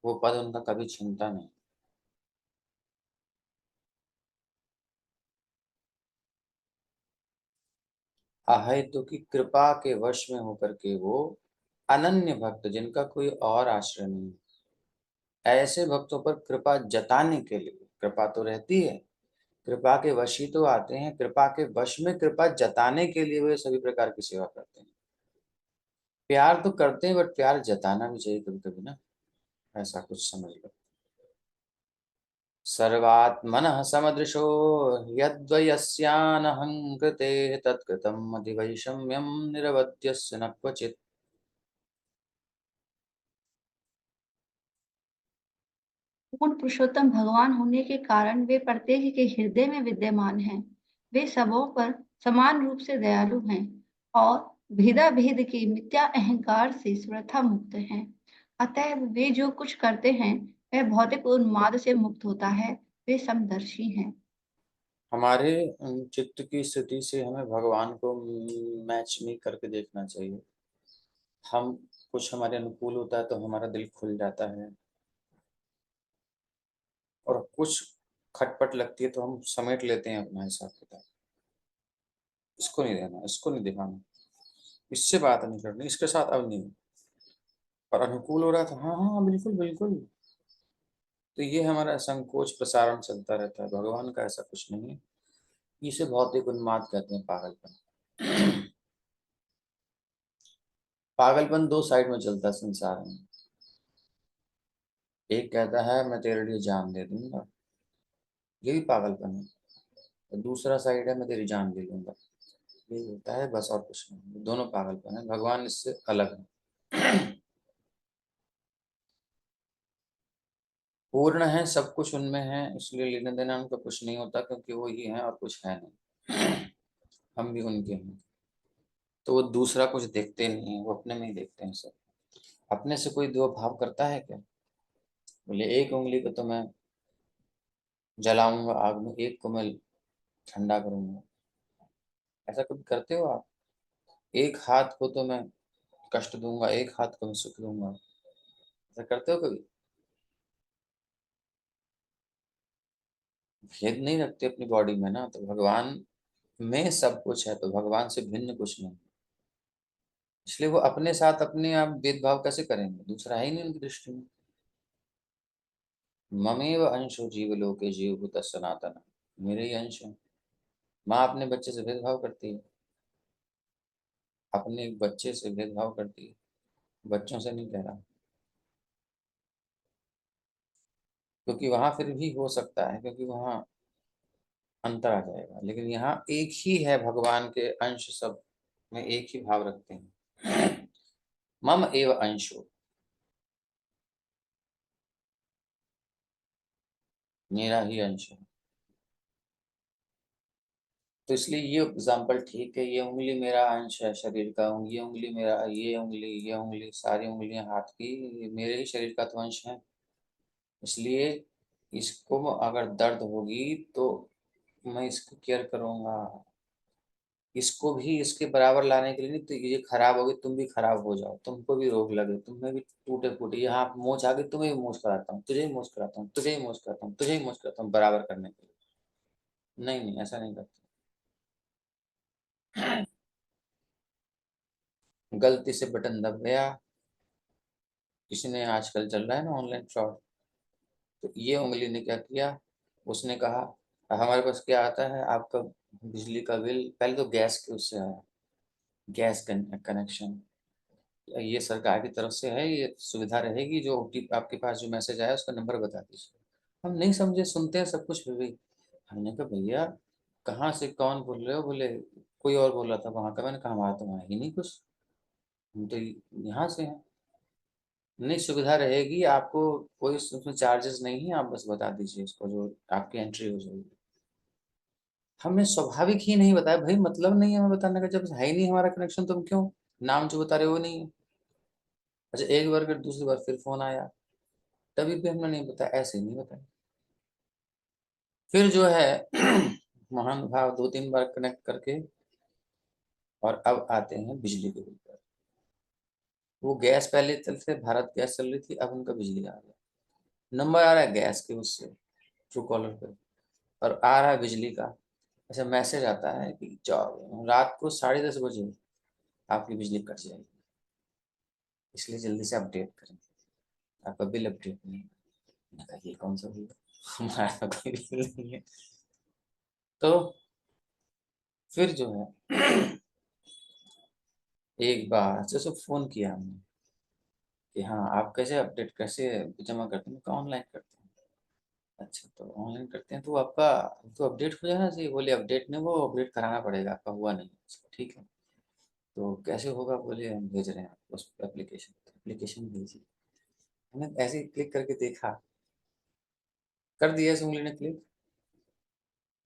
वो पद उनका कभी छिनता नहीं। अहेतु की कृपा के वश में होकर के वो अनन्य भक्त, जिनका कोई और आश्रय नहीं, ऐसे भक्तों पर कृपा जताने के लिए, कृपा तो रहती है, कृपा के वश ही तो आते हैं, कृपा के वश में कृपा जताने के लिए वे सभी प्रकार की सेवा करते हैं। प्यार तो करते हैं, बट प्यार जताना भी चाहिए कभी कभी ना, ऐसा कुछ समझ लो। सर्वात्मनः समदृशो यद्वयस्यानहं कृते तत्कृतम् अतिवैषम्यं निरवध्यस्य न क्वचित्। पूर्ण पुरुषोत्तम भगवान होने के कारण वे प्रत्येक के हृदय में विद्यमान हैं। वे सबों पर समान रूप से दयालु हैं और भेदा भेद के मिथ्या अहंकार से सर्वथा मुक्त हैं। अतएव वे जो कुछ करते हैं वह भौतिक उन्माद से मुक्त होता है। वे समदर्शी हैं। हमारे चित्त की स्थिति से हमें भगवान को मैच नहीं करके देखना चाहिए। हम कुछ हमारे अनुकूल होता है तो हमारा दिल खुल जाता है, और कुछ खटपट लगती है तो हम समेट लेते हैं अपना हिसाब किताब। इसको नहीं देना, इसको नहीं दिखाना, इससे बात नहीं करनी, इसके साथ अब नहीं। और अनुकूल हो रहा था, हाँ हाँ बिल्कुल बिल्कुल, तो ये हमारा संकोच प्रसारण चलता रहता है। भगवान का ऐसा कुछ नहीं है। इसे भौतिक उन्माद कहते हैं, पागलपन। पागलपन दो साइड में चलता है संसार में। एक कहता है मैं तेरे लिए जान दे दूंगा, ये भी पागलपन है। और दूसरा साइड है मैं तेरी जान ले लूंगा, ये होता है, बस और कुछ नहीं। दोनों पागलपन है, भगवान इससे अलग है। पूर्ण है, सब कुछ उनमें है, इसलिए लेने देना उनका कुछ नहीं होता, क्योंकि वो ही है और कुछ है नहीं। हम भी उनके हैं, तो वो दूसरा कुछ देखते नहीं है, वो अपने में ही देखते हैं सब। अपने से कोई दो भाव करता है क्या? बोले एक उंगली को तो मैं जलाऊंगा आग में, एक को मैं ठंडा करूंगा, ऐसा कभी करते हो आप? एक हाथ को तो मैं कष्ट दूंगा, एक हाथ को मैं सुख दूंगा, ऐसा करते हो कभी? भेद नहीं रखते अपनी बॉडी में ना, तो भगवान में सब कुछ है, तो भगवान से भिन्न कुछ नहीं। इसलिए वो अपने साथ अपने आप भेदभाव कैसे करेंगे, दूसरा है ही नहीं उनकी दृष्टि में। ममेव अंशो जीवलोके जीवभूत सनातन, मेरे ही अंश है। माँ अपने बच्चे से भेदभाव करती है, अपने एक बच्चे से भेदभाव करती है, बच्चों से नहीं कह रहा, क्योंकि वहां फिर भी हो सकता है, क्योंकि वहां अंतर आ जाएगा। लेकिन यहाँ एक ही है, भगवान के अंश सब में एक ही भाव रखते हैं। मम एव अंशो, मेरा ही अंश है। तो इसलिए ये एग्जाम्पल ठीक है, ये उंगली मेरा अंश है शरीर का, ये उंगली मेरा, ये उंगली सारी उंगलियां हाथ की, ये मेरे ही शरीर का तो अंश है। इसलिए इसको अगर दर्द होगी तो मैं इसको केयर करूंगा, इसको भी इसके बराबर लाने के लिए नहीं, तो ये खराब होगी तुम भी खराब हो जाओ, तुमको भी रोग लगे, तुम्हें भी टूटे फूटे, यहाँ मोच आ गई तुम्हें भी मोच कराता हूँ, तुझे ही मोच कराता हूँ, तुझे ही मोच कराता हूँ, तुझे ही मोच कराता हूँ, बराबर करने के लिए। नहीं नहीं, ऐसा नहीं करते। गलती से बटन दब गया, किसी ने, आजकल चल रहा है ना ऑनलाइन फ्रॉड, तो ये उंगली ने क्या किया, उसने कहा हमारे पास क्या आता है आपका बिजली का बिल, पहले तो गैस के उससे आया, गैस कनेक्शन, ये सरकार की तरफ से है, ये सुविधा रहेगी, जो आपके पास जो मैसेज आया उसका नंबर बता दीजिए। हम नहीं समझे, सुनते हैं सब कुछ, फिर भी हमने कहा भैया कहाँ से कौन बोल रहे हो, बोले कोई और बोल रहा था वहां का, मैंने कहा हमारा तो वहाँ ही नहीं कुछ, हम तो यहाँ से हैं। नहीं, सुविधा रहेगी आपको, कोई उसमें चार्जेस नहीं है, आप बस बता दीजिए उसको, जो आपकी एंट्री हो जाएगी। हमने स्वाभाविक ही नहीं बताया, भाई मतलब नहीं है हमें बताने का, जब है ही नहीं हमारा कनेक्शन, तुम क्यों नाम जो बता रहे हो वो नहीं है। अच्छा, एक बार फिर दूसरी बार फिर फोन आया, तभी भी हमने नहीं बताया, ऐसे ही नहीं बताया। फिर जो है महान भाव 2-3 बार कनेक्ट करके, और अब आते हैं बिजली के बिल पर। वो गैस पहले चलते भारत गैस चल रही थी, अब उनका बिजली आ गया, नंबर आ रहा है गैस के उससे ट्रू कॉलर पे, और आ रहा है बिजली का। अच्छा, मैसेज आता है कि जाओ रात को 10:30 बजे आपकी बिजली कट जाएगी, इसलिए जल्दी से अपडेट करें, आपका बिल अपडेट नहीं है। मैंने कहा ये कौन सा बिल है? हमारा तो कोई बिल नहीं है। तो फिर जो है एक बार अच्छे से फोन किया हमने कि हाँ आप कैसे अपडेट कैसे जमा करते हैं, ऑनलाइन करते हैं। अच्छा, तो ऑनलाइन करते हैं तो आपका तो अपडेट हो जाना चाहिए, बोले अपडेट नहीं, वो अपडेट कराना पड़ेगा, आपका हुआ नहीं। अच्छा, ठीक है, तो कैसे होगा, बोले हम भेज रहे हैं आपको उस एप्लीकेशन, एप्लीकेशन भेजिए। हमने ऐसे ही क्लिक करके देखा, कर दिया इस उंगली ने क्लिक,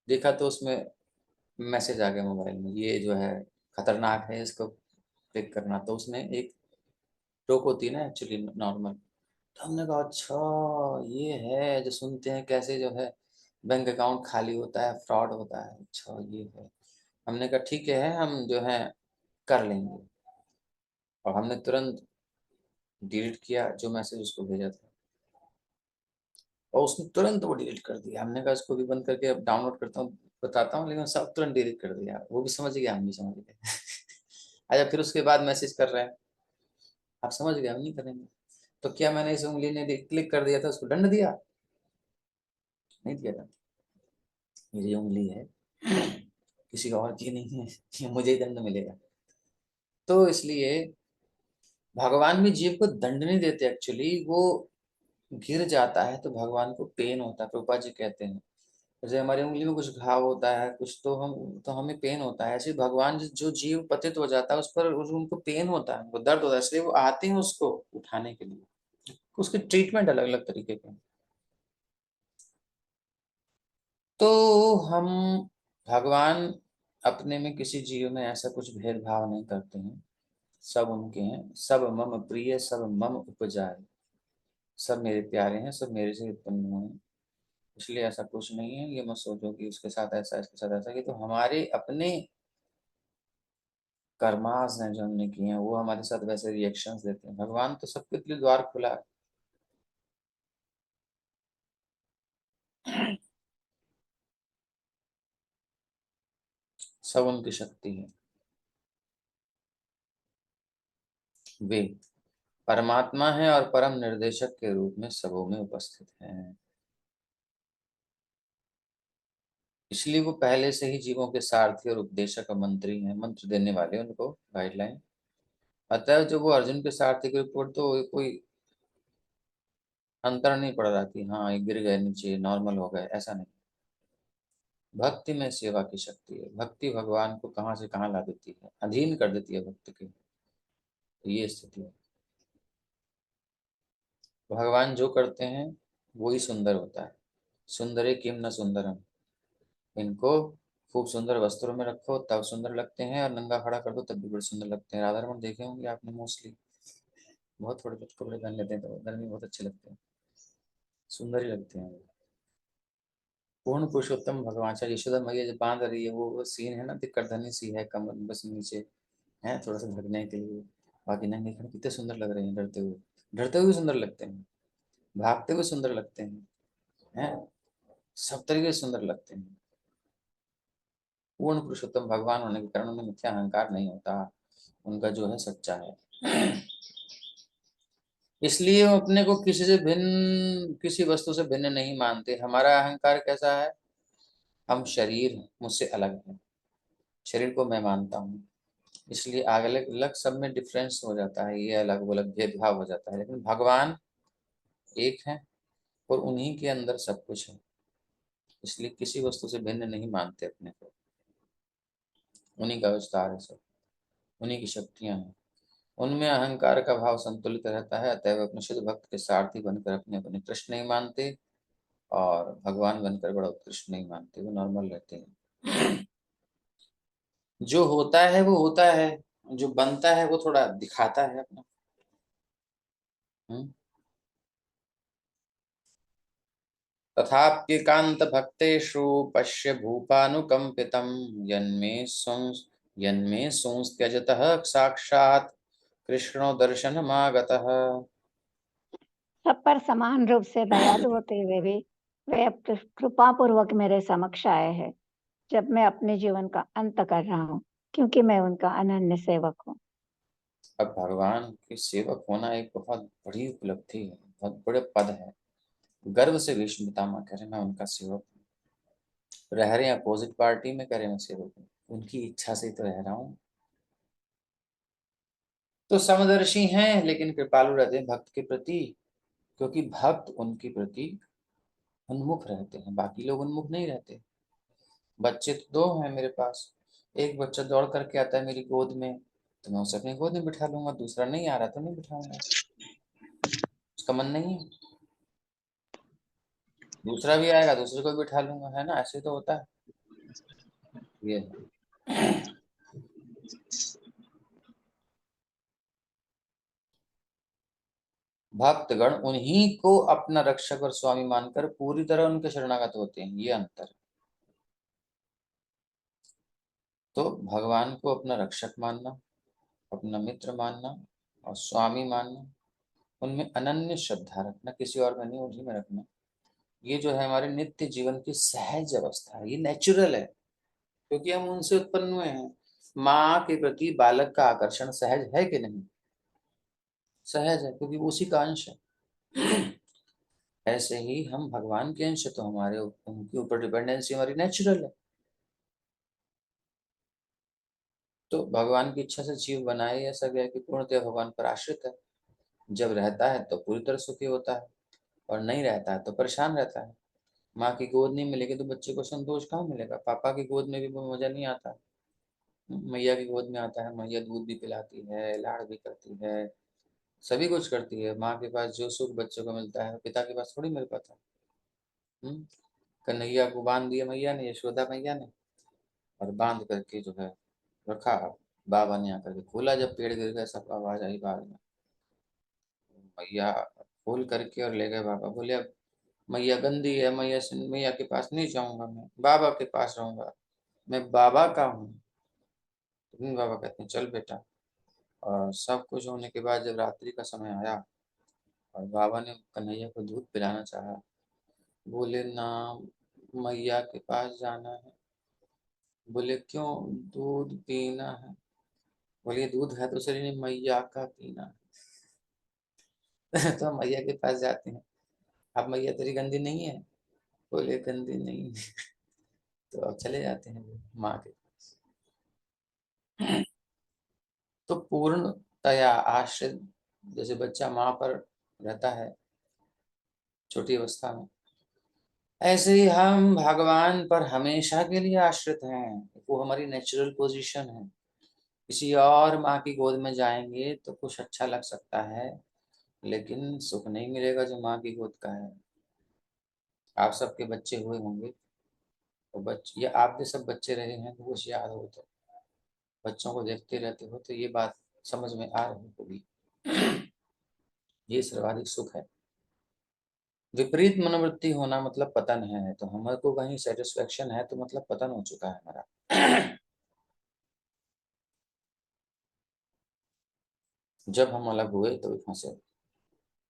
देखा तो उसमें मैसेज आ गया मोबाइल में, ये जो है खतरनाक है, इसको क्लिक करना। तो उसमें एक टोक होती है ना एक्चुअली नॉर्मल, तो हमने कहा अच्छा ये है जो सुनते हैं कैसे जो है बैंक अकाउंट खाली होता है, फ्रॉड होता है, अच्छा ये है। हमने कहा ठीक है, हम जो है कर लेंगे, और हमने तुरंत डिलीट किया जो मैसेज उसको भेजा था, और उसने तुरंत वो डिलीट कर दिया। हमने कहा इसको भी बंद करके अब डाउनलोड करता हूँ, बताता हूँ, लेकिन सब तुरंत डिलीट कर दिया, वो भी समझ गया, हम भी समझ गए। अच्छा, फिर उसके बाद मैसेज कर रहे हैं, आप समझ गए हम नहीं करेंगे। तो क्या मैंने इस उंगली ने क्लिक कर दिया था, उसको दंड दिया? नहीं दिया था, मेरी उंगली है, किसी और की नहीं है, ये मुझे ही दंड मिलेगा। तो इसलिए भगवान भी जीव को दंड नहीं देते, एक्चुअली वो गिर जाता है तो भगवान को पेन होता है, प्रभुपाद जी कहते हैं जैसे हमारी उंगली में कुछ घाव होता है कुछ, तो हमें पेन होता है, ऐसे भगवान जो जीव पतित हो जाता है उस पर उनको पेन होता है, उनको दर्द होता है, इसलिए वो आते हैं उसको उठाने के लिए, उसके ट्रीटमेंट अलग अलग तरीके के। तो हम भगवान अपने में किसी जीव में ऐसा कुछ भेदभाव नहीं करते हैं, सब उनके हैं, सब मम प्रिय सब मम उपजाए, सब मेरे प्यारे हैं, सब मेरे से उत्पन्न हुए हैं, इसलिए ऐसा कुछ नहीं है। ये मत सोचो कि उसके साथ ऐसा इसके साथ ऐसा, कि तो हमारे अपने कर्मास हैं जो हमने किए हैं, वो हमारे साथ वैसे रिएक्शंस देते हैं। भगवान तो सबके लिए द्वार खुला है, सब उनकी शक्ति है। वे परमात्मा है और परम निर्देशक के रूप में सबों में उपस्थित हैं, इसलिए वो पहले से ही जीवों के सारथी और उपदेशक और मंत्री हैं, मंत्र देने वाले उनको गाइडलाइन। अतः जो वो अर्जुन के सारथी के ऊपर तो कोई अंतर नहीं पड़ रहा कि हाँ ये गिर गए नीचे नॉर्मल हो गए, ऐसा नहीं। भक्ति में सेवा की शक्ति है, भक्ति भगवान को कहाँ से कहाँ ला देती है, अधीन कर देती है भक्त के, तो ये स्थिति है। भगवान जो करते हैं वही सुंदर होता है, सुंदरे किम न सुंदरम, इनको खूब सुंदर वस्त्रों में रखो तब सुंदर लगते हैं, और नंगा खड़ा कर दो तब भी बड़े सुंदर लगते हैं। राधा रमन देखे होंगे आपने मोस्टली, बहुत थोड़े बहुत कपड़े पहन लेते हैं तो गर्मी बहुत अच्छे लगते हैं, सुंदर ही लगते हैं। पूर्ण पुरुषोत्तम भगवान। अच्छा, यशोदा मैया जब बांध रही है वो सीन है ना, करधनी सी है, कमर बस नीचे है थोड़ा सा ढकने के लिए, बाकी नंगे खड़े कितने सुंदर लग रहे हैं, डरते हुए सुंदर लगते हैं, भागते हुए सुंदर लगते हैं, सब तरीके से सुंदर लगते हैं। पूर्ण पुरुषोत्तम भगवान होने के कारण उन्हें मिथ्या अहंकार नहीं होता, उनका जो है सच्चा है। इसलिए वो अपने को किसी से भिन्न, किसी वस्तु से भिन्न नहीं मानते। हमारा अहंकार कैसा है, हम शरीर मुझसे अलग है, शरीर को मैं मानता हूँ, इसलिए अलग अलग सब में डिफरेंस हो जाता है, ये अलग वो अलग भेदभाव हो जाता है। लेकिन भगवान एक है और उन्हीं के अंदर सब कुछ है, इसलिए किसी वस्तु से भिन्न नहीं मानते अपने को। उन्हीं का विस्तार है सब, उन्हीं की शक्तियां हैं, उनमें अहंकार का भाव संतुलित रहता है। अतएव अपने शुद्ध भक्त के सारथी बनकर अपने अपने कृष्ण नहीं मानते और भगवान बनकर बड़ा उत्कृष्ट नहीं मानते, वो नॉर्मल रहते हैं। जो होता है वो होता है, जो बनता है वो थोड़ा दिखाता है अपना। तथाप्येकांत भक्तेषु पश्य भूपानुकंपितं यन्मे संस्त्यजतः साक्षात् कृष्णो दर्शनमागतः। सब पर समान रूप से दयालु होते हुए भी वे अब कृपा पूर्वक मेरे समक्ष आए हैं जब मैं अपने जीवन का अंत कर रहा हूँ, क्योंकि मैं उनका अनन्य सेवक हूँ। अब भगवान के सेवक होना एक बहुत बड़ी उपलब्धि है, बहुत बड़े पद है। गर्व से भीष्म पितामह कह रहे मैं उनका सेवक हूँ। रह रहे अपोजिट पार्टी में, कह रहे मैं सेवक हूँ, उनकी इच्छा से तो रह रहा हूँ। तो समदर्शी हैं लेकिन कृपालु रहते हैं भक्त के प्रति, क्योंकि भक्त उनके प्रति उन्मुख रहते हैं, बाकी लोग उन्मुख नहीं रहते। बच्चे तो दो हैं मेरे पास, एक बच्चा दौड़ करके आता है मेरी गोद में तो मैं उसे अपनी गोद में बिठा लूंगा, दूसरा नहीं आ रहा तो नहीं बिठाऊंगा, उसका मन नहीं है। दूसरा भी आएगा दूसरे को बिठा लूंगा, है ना, ऐसे तो होता है। ये भक्तगण उन्हीं को अपना रक्षक और स्वामी मानकर पूरी तरह उनके शरणागत होते हैं, ये अंतर। तो भगवान को अपना रक्षक मानना, अपना मित्र मानना और स्वामी मानना, उनमें अनन्य श्रद्धा रखना, किसी और में नहीं, उन्हीं में रखना, ये जो है हमारे नित्य जीवन की सहज अवस्था है, ये नेचुरल है, क्योंकि हम उनसे उत्पन्न हुए हैं। माँ के प्रति बालक का आकर्षण सहज है कि नहीं, सहज है, क्योंकि वो उसी का अंश है। ऐसे ही हम भगवान के अंश, तो हमारे उनके ऊपर डिपेंडेंसी हमारी नेचुरल है। तो भगवान की इच्छा से जीव बनाए ऐसा गया कि पूर्णतः भगवान पर आश्रित है। जब रहता है तो पूरी तरह सुखी होता है और नहीं रहता है तो परेशान रहता है। माँ की गोद नहीं मिलेगी तो बच्चे को संतोष कहाँ मिलेगा, पापा की गोद में भी वो मजा नहीं आता, मैया की गोद में आता है, मैया दूध भी पिलाती है, लाड़ भी करती है, सभी कुछ करती है। माँ के पास जो सुख बच्चे को मिलता है पिता के पास थोड़ी मिल पाता। कन्हैया को बांध दिया मैया ने, यशोदा मैया ने, और बांध करके जो है रखा। बाबा ने आकर के खोला, जब पेड़ गिर गया सब आवाज आई बाहर में, मैया खोल करके और ले गए। बाबा बोले अब मैया गंदी है, मैया से मैया के पास नहीं जाऊंगा, मैं बाबा के पास रहूंगा, मैं बाबा का हूँ। बाबा कहते हैं चल बेटा। और सब कुछ होने के बाद जब रात्रि का समय आया और बाबा ने कन्हैया को दूध पिलाना चाहा, बोले ना मैया के पास जाना है। बोले क्यों, दूध पीना है। बोले दूध है तो सही, नहीं मैया का पीना है। तो हम मैया के पास जाते हैं। अब मैया तेरी गंदी नहीं है, बोले गंदी नहीं है। तो अब चले जाते हैं माँ के पास। तो पूर्णतया आश्रित, जैसे बच्चा माँ पर रहता है छोटी अवस्था में, ऐसे ही हम भगवान पर हमेशा के लिए आश्रित हैं। वो हमारी नेचुरल पोजीशन है। किसी और माँ की गोद में जाएंगे तो कुछ अच्छा लग सकता है, लेकिन सुख नहीं मिलेगा जो माँ की गोद का है। आप सबके बच्चे हुए होंगे, तो बच्चे या आप भी सब बच्चे रहे हैं तो कुछ याद हो, तो बच्चों को देखते रहते हो तो ये बात समझ में आ रही होगी। ये सर्वाधिक सुख है। विपरीत मनोवृत्ति होना मतलब पतन है, तो हमारे को कहीं सेटिस्फेक्शन है तो मतलब पतन हो चुका है हमारा। जब हम अलग हुए तो फंसे।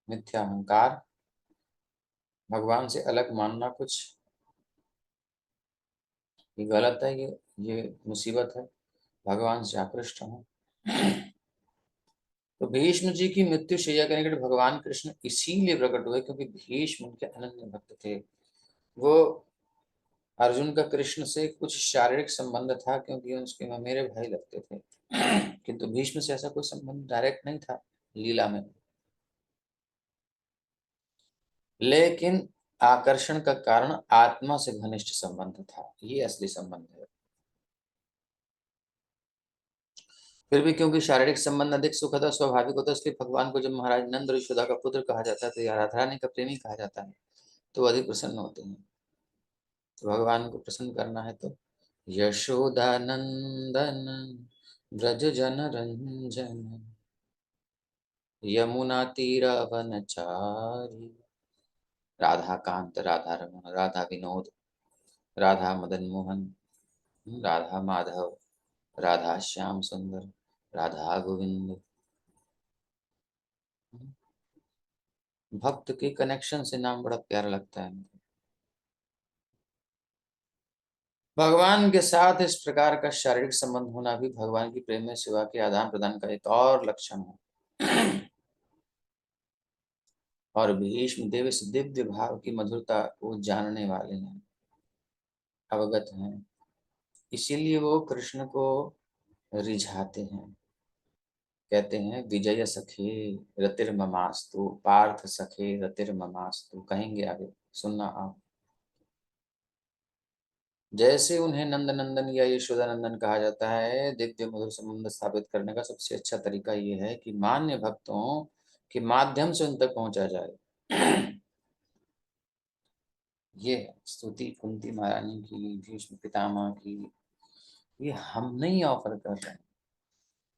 मिथ्या अहंकार, भगवान से अलग मानना कुछ ये गलत है, ये मुसीबत है, भगवान से आकृष्ट हूं। तो भीष्म जी की मृत्यु शैया के निकट भगवान कृष्ण इसीलिए प्रकट हुए क्योंकि भीष्म उनके अनन्य भक्त थे। वो अर्जुन का कृष्ण से कुछ शारीरिक संबंध था क्योंकि उसके ममेरे भाई लगते थे, किंतु भीष्म से ऐसा कोई संबंध डायरेक्ट नहीं था लीला में, लेकिन आकर्षण का कारण आत्मा से घनिष्ठ संबंध था, ये असली संबंध है। फिर भी क्योंकि शारीरिक संबंध अधिक सुखद और स्वाभाविक होता है, इसलिए भगवान को जब महाराज नंद और यशोदा का पुत्र कहा जाता है तो या राधा रानी का प्रेमी कहा जाता है, तो अधिक प्रसन्न होते हैं। तो भगवान को प्रसन्न करना है तो यशोदा नंदन ब्रज जन रंजन यमुना तीरावनचारी राधा कांत राधा रमण राधा विनोद राधा मदन मोहन राधा माधव राधा श्याम सुंदर राधा गोविंद। भक्त के कनेक्शन से नाम बड़ा प्यारा लगता है। भगवान के साथ इस प्रकार का शारीरिक संबंध होना भी भगवान की प्रेम में सेवा के आदान प्रदान का एक और लक्षण है। और भीष्म देव इस दिव्य भाव की मधुरता को जानने वाले हैं, अवगत हैं, इसीलिए वो कृष्ण को रिझाते हैं। कहते हैं विजय सखे रतिर्ममास्तु, पार्थ सखे रतिर्ममास्तु, कहेंगे आगे, सुनना आप। जैसे उन्हें नंद नंदन या यशोदा नंदन कहा जाता है, दिव्य मधुर संबंध स्थापित करने का सबसे अच्छा तरीका ये है कि मान्य भक्तों के माध्यम से उन तक पहुंचा जाए। ये स्तुति कुंती महारानी की, भीष्म पितामह की, ये हम नहीं ऑफर कर रहे हैं,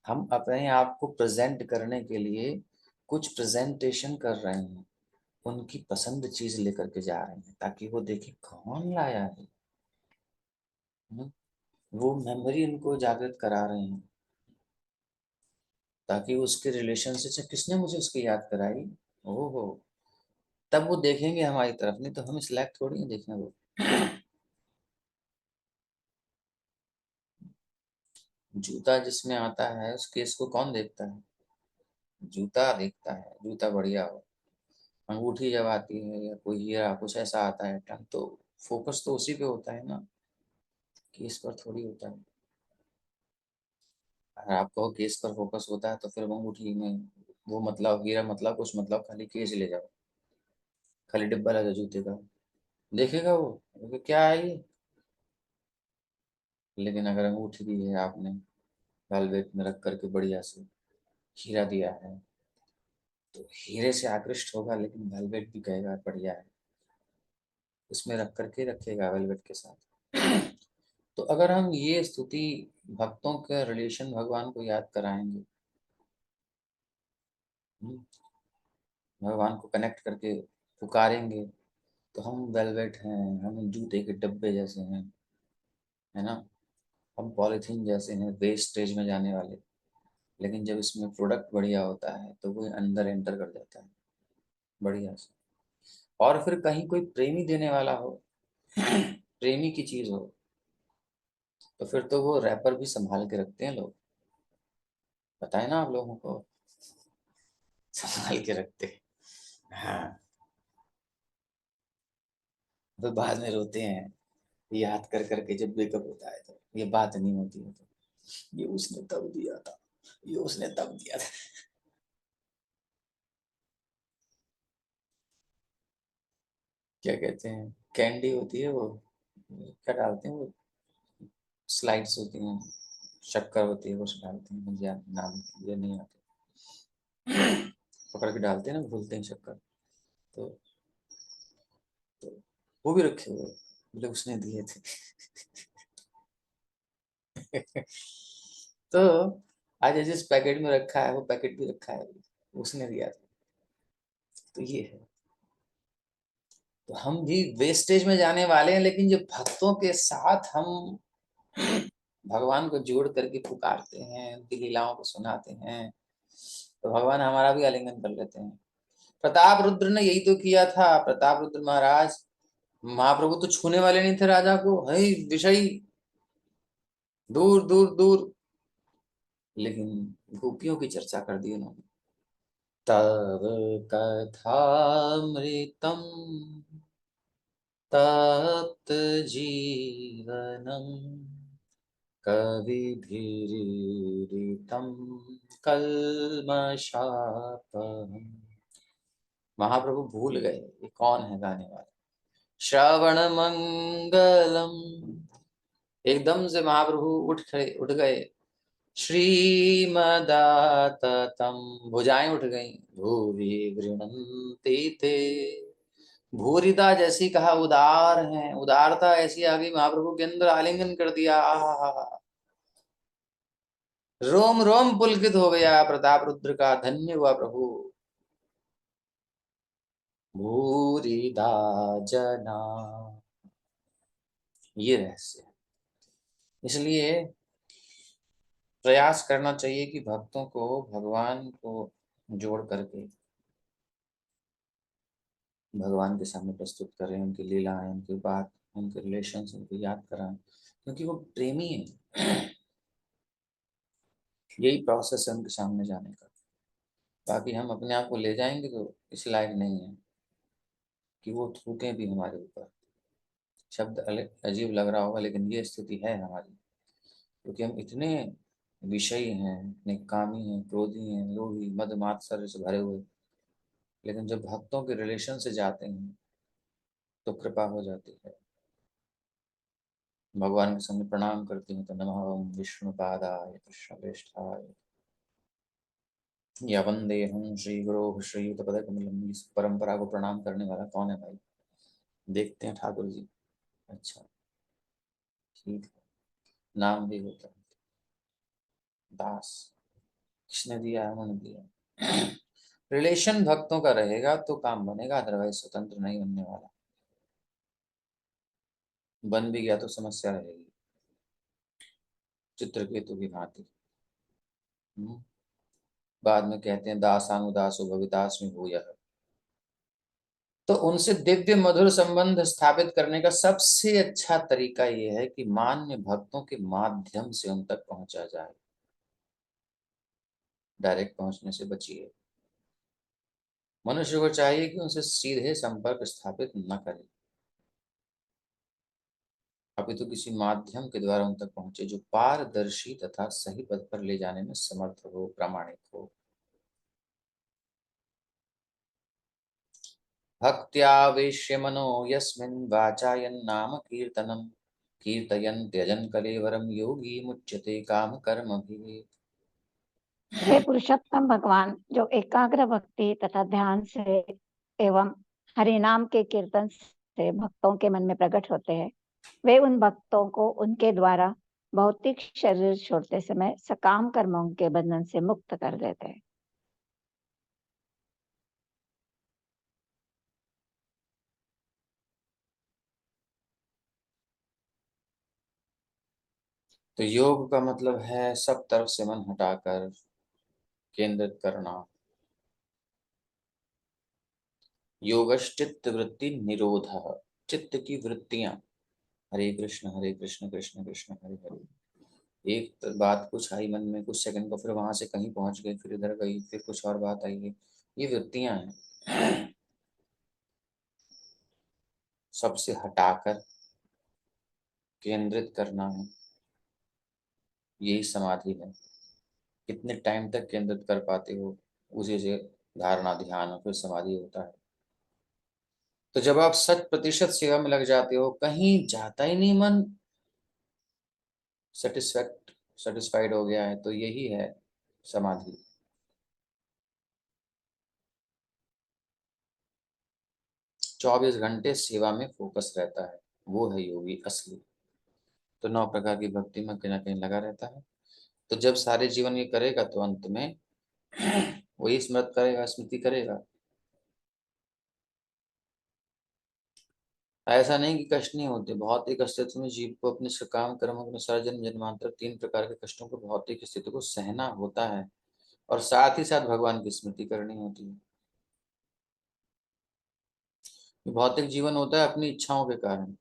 हम अपने आप को प्रेजेंट करने के लिए कुछ प्रेजेंटेशन कर रहे हैं, उनकी पसंद चीज लेकर के जा रहे हैं ताकि वो देखे कौन लाया है। वो मेमोरी उनको जागृत करा रहे हैं ताकि उसके रिलेशन से किसने मुझे उसकी याद कराई, ओहो, तब वो देखेंगे हमारी तरफ, नहीं तो हम सिलेक्ट थोड़ी हैं देखने वो। जूता जिसमें आता है उस केस को कौन देखता है, जूता देखता है, जूता बढ़िया हो। अंगूठी जब आती है या कोई हीरा कुछ ऐसा आता है तो फोकस तो उसी पे होता है ना, केस पर थोड़ी होता है। अगर आपको केस पर फोकस होता है तो फिर वो अंगूठी में वो मतलब हीरा मतलब कुछ मतलब खाली केस ले जाओ, खाली डिब्बा लगा जूते का, देखेगा वो क्या है ये। लेकिन अगर अंगूठी दी है आपने वेलवेट में रख करके बढ़िया से, हीरा दिया है तो हीरे से आकृष्ट होगा, लेकिन वेलवेट भी कहेगा बढ़िया है, उसमें रख करके रखेगा वेलवेट के साथ। तो अगर हम ये स्तुति भक्तों के रिलेशन भगवान को याद कराएंगे, भगवान को कनेक्ट करके पुकारेंगे, तो हम वेलवेट हैं, हम जूते के डब्बे जैसे हैं, है ना, हम पॉलीथीन जैसे हैं वेस्टेज में जाने वाले। लेकिन जब इसमें प्रोडक्ट बढ़िया होता है तो वो अंदर एंटर कर जाता है बढ़िया से। और फिर कहीं कोई प्रेमी देने वाला हो, प्रेमी की चीज हो, तो फिर तो वो रैपर भी संभाल के रखते हैं लोग, बताए ना आप लोगों को, संभाल के रखते हैं। हाँ, तो बाद में रोते हैं याद कर करके जब ब्रेकअप होता है, तो ये बात नहीं होती है, तो ये उसने तब दिया था, ये उसने तब दिया था। क्या कहते हैं, कैंडी होती है वो, क्या डालते हैं वो, स्लाइड्स होती हैं, शक्कर होती है वो डालते हैं, मुझे नाम ये नहीं आते, पकड़ के डालते हैं ना, भूलते हैं शक्कर, तो, तो वो भी रखे हुए बोले उसने दिए थे। तो आज जिस पैकेट में रखा है वो पैकेट भी रखा है, उसने दिया था। तो ये है तो हम भी वेस्टेज में जाने वाले हैं, लेकिन जब भक्तों के साथ हम भगवान को जोड़ करके पुकारते हैं, उनकी लीलाओं को सुनाते हैं, तो भगवान हमारा भी आलिंगन कर लेते हैं। प्रताप रुद्र ने यही तो किया था। प्रताप रुद्र महाराज, महाप्रभु तो छूने वाले नहीं थे राजा को, है विषयी, दूर दूर दूर, लेकिन गोपियों की चर्चा कर दी उन्होंने। तब कथामृतम तप्त जीवनम कविभिरीडितं कल्मषापहम्। महाप्रभु भूल गए ये कौन है गाने वाले। श्रवण मंगलम, एकदम से महाप्रभु उठ गए। श्रीमदाततम, भुजाएं उठ गईं। भूरि गृह्णन्ति ते, भूरिता जैसी कहा उदार है, उदारता ऐसी आ गई महाप्रभु के अंदर, आलिंगन कर दिया। आहा, रोम रोम पुलकित हो गया प्रताप रुद्र का। धन्य हुआ प्रभु। भूरिदा जना, ये रहस्य है। इसलिए प्रयास करना चाहिए कि भक्तों को भगवान को जोड़ करके भगवान के सामने प्रस्तुत करें, उनकी लीलाएं, उनकी बात, उनके रिलेशन उनको याद कराएं, क्योंकि वो प्रेमी है। यही प्रोसेस है उनके सामने जाने का। बाकी हम अपने आप को ले जाएंगे तो इस लायक नहीं है कि वो थूकें भी हमारे ऊपर। शब्द अजीब लग रहा होगा, लेकिन ये स्थिति है हमारी, क्योंकि हम इतने विषयी हैं, इतने कामी हैं, क्रोधी हैं, लोभी, मद मात्सर्य से भरे हुए, लेकिन जब भक्तों के रिलेशन से जाते हैं तो कृपा हो जाती है। भगवान के सामने प्रणाम करते हैं तो नमः विष्णुपादाय कृष्णप्रेष्ठाय या वंदे हम श्री गुरु श्रीयुतपदकमलम्। इस परंपरा को प्रणाम करने वाला कौन है भाई? देखते हैं ठाकुर जी। अच्छा, ठीक है, नाम भी होता है दास, किसने दिया है? उन्होंने दिया। रिलेशन भक्तों का रहेगा तो काम बनेगा, अदरवाइज स्वतंत्र नहीं बनने वाला। बन भी गया तो समस्या रहेगी, चित्रकेतु की भांति। बाद में कहते हैं दासानुदासो भवितास्मि भूयः। तो उनसे दिव्य मधुर संबंध स्थापित करने का सबसे अच्छा तरीका यह है कि मान्य भक्तों के माध्यम से उन तक पहुंचा जाए। डायरेक्ट पहुंचने से बचिए। मनुष्य को चाहिए कि उनसे सीधे संपर्क स्थापित न करे, अपितु किसी माध्यम के द्वारा उन तक पहुंचे जो पारदर्शी तथा सही पद पर ले जाने में समर्थ हो, प्रामाणिक हो। भक्त्यावेश्य मनो यस्मिन् वाचायन् नाम कीर्तनम् कीर्तयन् त्यजन् कलेवरं योगी मुच्यते काम कर्म भी। हे पुरुषोत्तम भगवान, जो एकाग्र भक्ति तथा ध्यान से एवं हरि नाम के कीर्तन से भक्तों के मन में प्रकट होते हैं, वे उन भक्तों को उनके द्वारा भौतिक शरीर छोड़ते समय सकाम कर्मों के बंधन से मुक्त कर देते हैं। तो योग का मतलब है सब तरफ से मन हटाकर केंद्रित करना। योगश्चित्त वृत्ति निरोध, चित्त की वृत्तियां, हरे कृष्ण कृष्ण कृष्ण हरे हरे। एक बात कुछ आई मन में, कुछ सेकंड को, फिर वहां से कहीं पहुंच गई, फिर इधर गई, फिर कुछ और बात आई है। ये वृत्तियां हैं, सबसे हटाकर केंद्रित करना है, यही समाधि है। कितने टाइम तक केंद्रित कर पाते हो, उसी से धारणा, ध्यान और फिर समाधि होता है। तो जब आप 100% सेवा में लग जाते हो, कहीं जाता ही नहीं मन, सेटिस्फाइड हो गया है, तो यही है समाधि। चौबीस घंटे सेवा में फोकस रहता है, वो है योगी असली। तो 9 प्रकार की भक्ति में कहीं ना कहीं लगा रहता है। तो जब सारे जीवन ये करेगा तो अंत में वही स्मृति करेगा। ऐसा नहीं कि कष्ट नहीं होते, भौतिक अस्तित्व में जीव को अपने काम कर्मों के अनुसार जन्म जन्मांतर 3 प्रकार के कष्टों को, भौतिक स्थिति को सहना होता है और साथ ही साथ भगवान की स्मृति करनी होती है। भौतिक जीवन होता है अपनी इच्छाओं के कारण,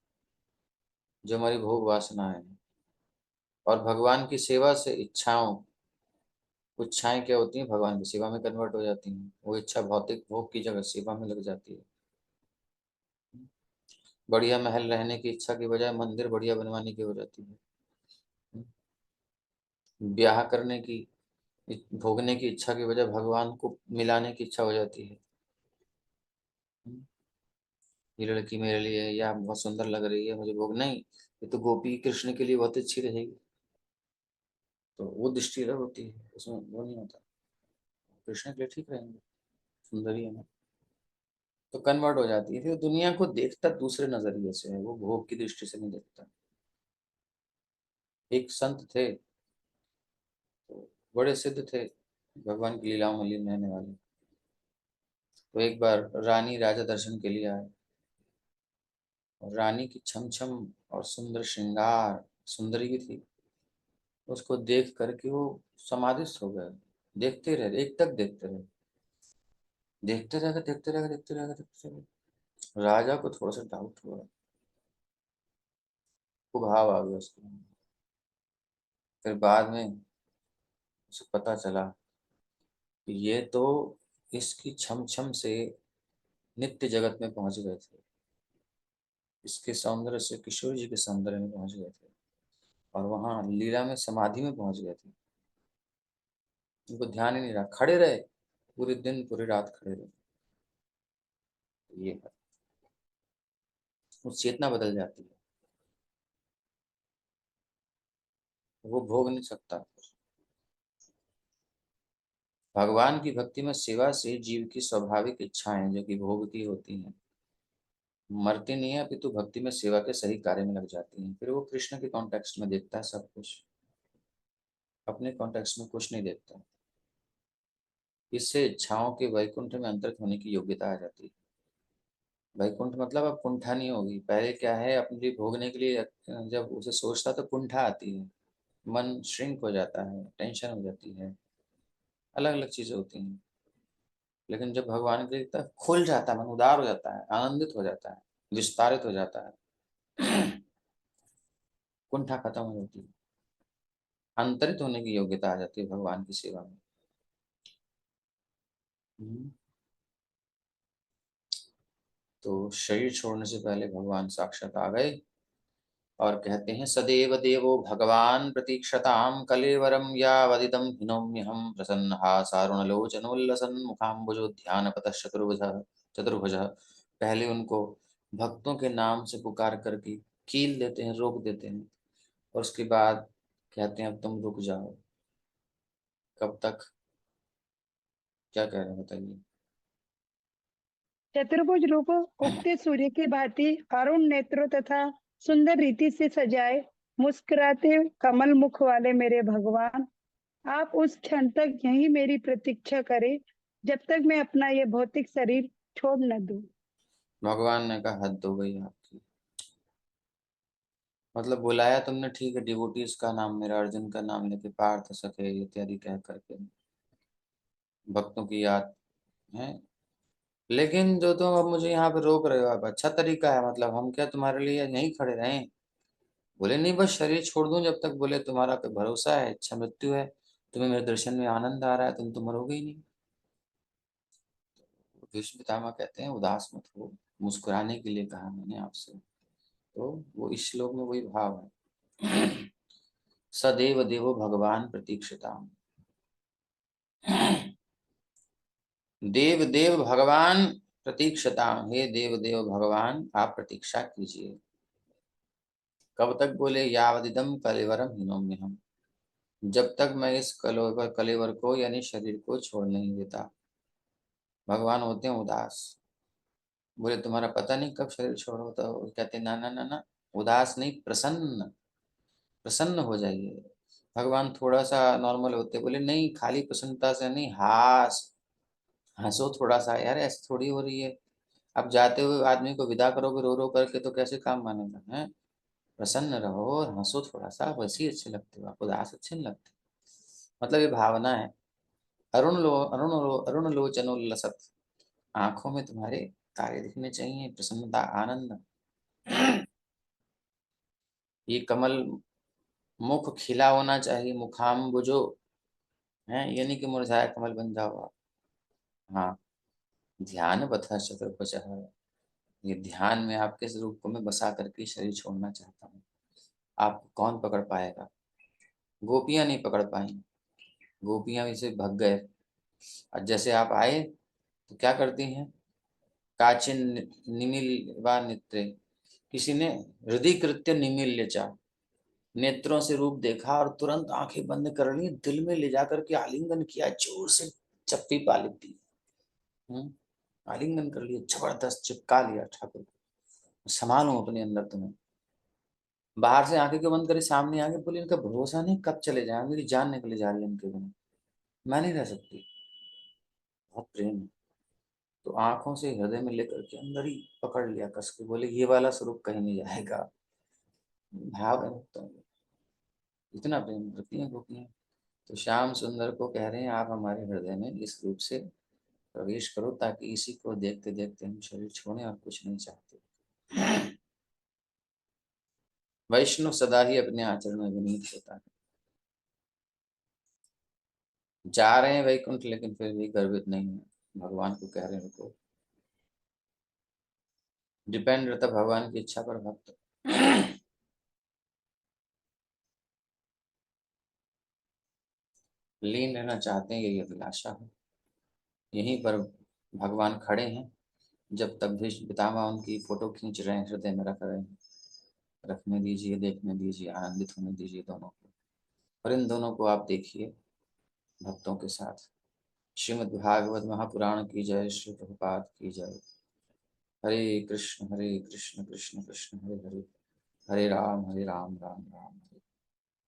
जो हमारी भोग वासनाएं हैं, और भगवान की सेवा से इच्छाएं क्या होती हैं, भगवान की सेवा में कन्वर्ट हो जाती हैं। वो इच्छा भौतिक भोग की जगह सेवा में लग जाती है। बढ़िया महल रहने की इच्छा की बजाय मंदिर बढ़िया बनवाने की हो जाती है। ब्याह करने की, भोगने की इच्छा की बजाय भगवान को मिलाने की इच्छा हो जाती है। ये लड़की मेरे लिए या बहुत सुंदर लग रही है, मुझे भोग नहीं, ये तो गोपी कृष्ण के लिए बहुत अच्छी रहेगी, तो वो दृष्टि अलग होती है, उसमें वो नहीं होता। कृष्ण के लिए ठीक रहेंगे, सुंदर ही है ना, तो कन्वर्ट हो जाती है। फिर दुनिया को देखता दूसरे नजरिए से है, वो भोग की दृष्टि से नहीं देखता। एक संत थे, तो बड़े सिद्ध थे, भगवान की लीलाओं में लीन रहने वाले। तो एक बार रानी राजा दर्शन के लिए आए, और रानी की छमछम और सुंदर श्रृंगार, सुंदरी भी थी, उसको देख करके वो समाधिस्थ हो गए। देखते रहे, एक तक देखते रहे, देखते रहे, देखते रहे, देखते रहे, देखते रहे। राजा को थोड़ा सा डाउट हुआ, को भाव आ गया उसको। फिर बाद में उसे पता चला कि ये तो इसकी छम छम से नित्य जगत में पहुंच गए थे, इसके सौंदर्य से किशोर जी के सौंदर्य में पहुंच गए थे, और वहां लीला में समाधि में पहुंच गए थे। उनको ध्यान ही नहीं रहा, खड़े रहे पूरे दिन पूरी रात खड़े रहे। ये है, उस चेतना बदल जाती है, वो भोग नहीं सकता। भगवान की भक्ति में सेवा से जीव की स्वाभाविक इच्छाएं जो कि भोग की होती हैं मरती नहीं है, अपितु भक्ति में सेवा के सही कार्य में लग जाती हैं। फिर वो कृष्ण के कॉन्टेक्स्ट में देखता है सब कुछ, अपने कॉन्टेक्स्ट में कुछ नहीं देखता। इससे इच्छाओं के वैकुंठ में अंतर्गत होने की योग्यता आ जाती है। वैकुंठ मतलब अब कुंठा नहीं होगी। पहले क्या है, अपने लिए भोगने के लिए जब उसे सोचता तो कुंठा आती है, मन श्रिंक हो जाता है, टेंशन हो जाती है, अलग अलग चीजें होती हैं। लेकिन जब भगवान के लिए खुल जाता है, मन उदार हो जाता है, आनंदित हो जाता है, विस्तारित हो जाता है, कुंठा खत्म हो जाती है, अंतरित होने की योग्यता आ जाती है भगवान की सेवा में। तो शरीर छोड़ने से पहले भगवान साक्षात आ गए और कहते हैं, सदैव देवो भगवान प्रतीक्षताम कलेवरम यावदिदं हिनोम्यहं प्रसन्नः सारुणलोचनोल्लसन् मुखाम्बुजो ध्यानपतः चतुर्भुजः। पहले उनको भक्तों के नाम से पुकार करके कील देते हैं, रोक देते हैं, और उसके बाद कहते हैं अब तुम रुक जाओ। कब तक, क्या कह रहे हैं बताइए। चतुर्भुज रूप उगते सूर्य की भांति अरुण नेत्रों तथा सुंदर रीति से सजाए मुस्कुराते कमल मुख वाले मेरे भगवान, आप उस क्षण तक यही मेरी प्रतीक्षा करें जब तक मैं अपना ये भौतिक शरीर छोड़ न दूं। भगवान ने कहा हद हो गई आपकी, मतलब बुलाया तुमने, ठीक है, डिवोटीज का नाम, मेरा अर्जुन का नाम लेके, पार्थ सखे इत्यादि कह करके भक्तों की याद है, लेकिन जो तुम अब मुझे यहाँ पे रोक रहे हो, अब अच्छा तरीका है, मतलब हम क्या तुम्हारे लिए नहीं खड़े रहें? बोले नहीं, बस शरीर छोड़ दूं जब तक। बोले तुम्हारा पे भरोसा है, इच्छा मृत्यु है, तुम्हें मेरे दर्शन में आनंद आ रहा है, तुम तो मरोगे ही नहीं। भीष्म पितामह कहते हैं उदास मत हो, मुस्कुराने के लिए कहा मैंने आपसे। तो वो इस श्लोक में वही भाव है, सदैव देवो भगवान प्रतीक्षिता। देव देव भगवान प्रतीक्षता, हे देव देव भगवान आप प्रतीक्षा कीजिए। कब तक? बोले यावदिदम कलेवरम हिनोम्यहम्, जब तक मैं इस कलेवर को यानी शरीर को छोड़ नहीं देता। भगवान होते हैं उदास। बोले तुम्हारा पता नहीं कब शरीर छोड़ो, तो कहते ना ना ना ना, उदास नहीं, प्रसन्न, प्रसन्न हो जाइए। भगवान थोड़ा सा नॉर्मल होते, बोले नहीं, खाली प्रसन्नता से नहीं, हंसो थोड़ा सा यार, ऐसे थोड़ी हो रही है। अब जाते हुए आदमी को विदा करोगे रो रो करके तो कैसे काम मानेगा? है प्रसन्न रहो और हंसो थोड़ा सा, वैसे ही अच्छे लगते हो आप, उदास अच्छे नहीं लगते। मतलब ये भावना है। अरुण लोचनोल्लसत, आंखों में तुम्हारे तारे दिखने चाहिए, प्रसन्नता आनंद। ये कमल मुख खिला होना चाहिए, मुखाम्बुजो है, ये नहीं कि मुरझाया कमल बन जाओ आप। हाँ, ध्यान बथा चतुर्भुज, ये ध्यान में आपके स्वरूप को मैं बसा करके शरीर छोड़ना चाहता हूँ। आपको कौन पकड़ पाएगा? गोपियां नहीं पकड़ पाई, गोपियां इसे भग गए। और जैसे आप आए तो क्या करती हैं? काचिन निमिल व नेत्रे, किसी ने हृदय कृत्य निमिल्य चा, नेत्रों से रूप देखा और तुरंत आंखें बंद कर ली, दिल में ले जाकर के आलिंगन किया, जोर से चप्पी पा ली थी। आलिंगन कर लिया, जबरदस्त चिपका लिया ठाकुर को, संभालूं अपने अंदर तुम्हें। बाहर से आंखें क्यों बंद करी, सामने आके बोली इनका भरोसा नहीं कब चले जाए, मेरी जान निकले जा रही है इनके बिना, मैं नहीं रह सकती। बहुत प्रेम है। तो आंखों से हृदय में लेकर के अंदर ही पकड़ लिया कस के, बोले ये वाला स्वरूप कहीं नहीं जाएगा। भाव है भक्तों में, इतना प्रेम करती हैं गोपियां। तो श्याम सुंदर को कह रहे हैं आप हमारे हृदय में इस रूप से प्रवेश करो, ताकि इसी को देखते देखते हम शरीर छोड़ें और कुछ नहीं चाहते। वैष्णव सदा ही अपने आचरण में विनीत होता है। जा रहे हैं वैकुंठ लेकिन फिर भी गर्वित नहीं है, भगवान को कह रहे हैं रुको। डिपेंड रहता भगवान की इच्छा पर भक्त। लीन रहना चाहते हैं, यही अभिलाषा है। यहीं पर भगवान खड़े हैं, जब तक भीष्म पितामह उनकी फोटो खींच रहे हैं, हृदय में रख रहे हैं। रखने दीजिए, देखने दीजिए, आनंदित होने दीजिए दोनों को। और इन दोनों को आप देखिए भक्तों के साथ। श्रीमद् भागवत महापुराण की जय, श्री प्रभुपाद की जय। हरे कृष्ण कृष्ण कृष्ण हरे हरे, हरे राम राम राम।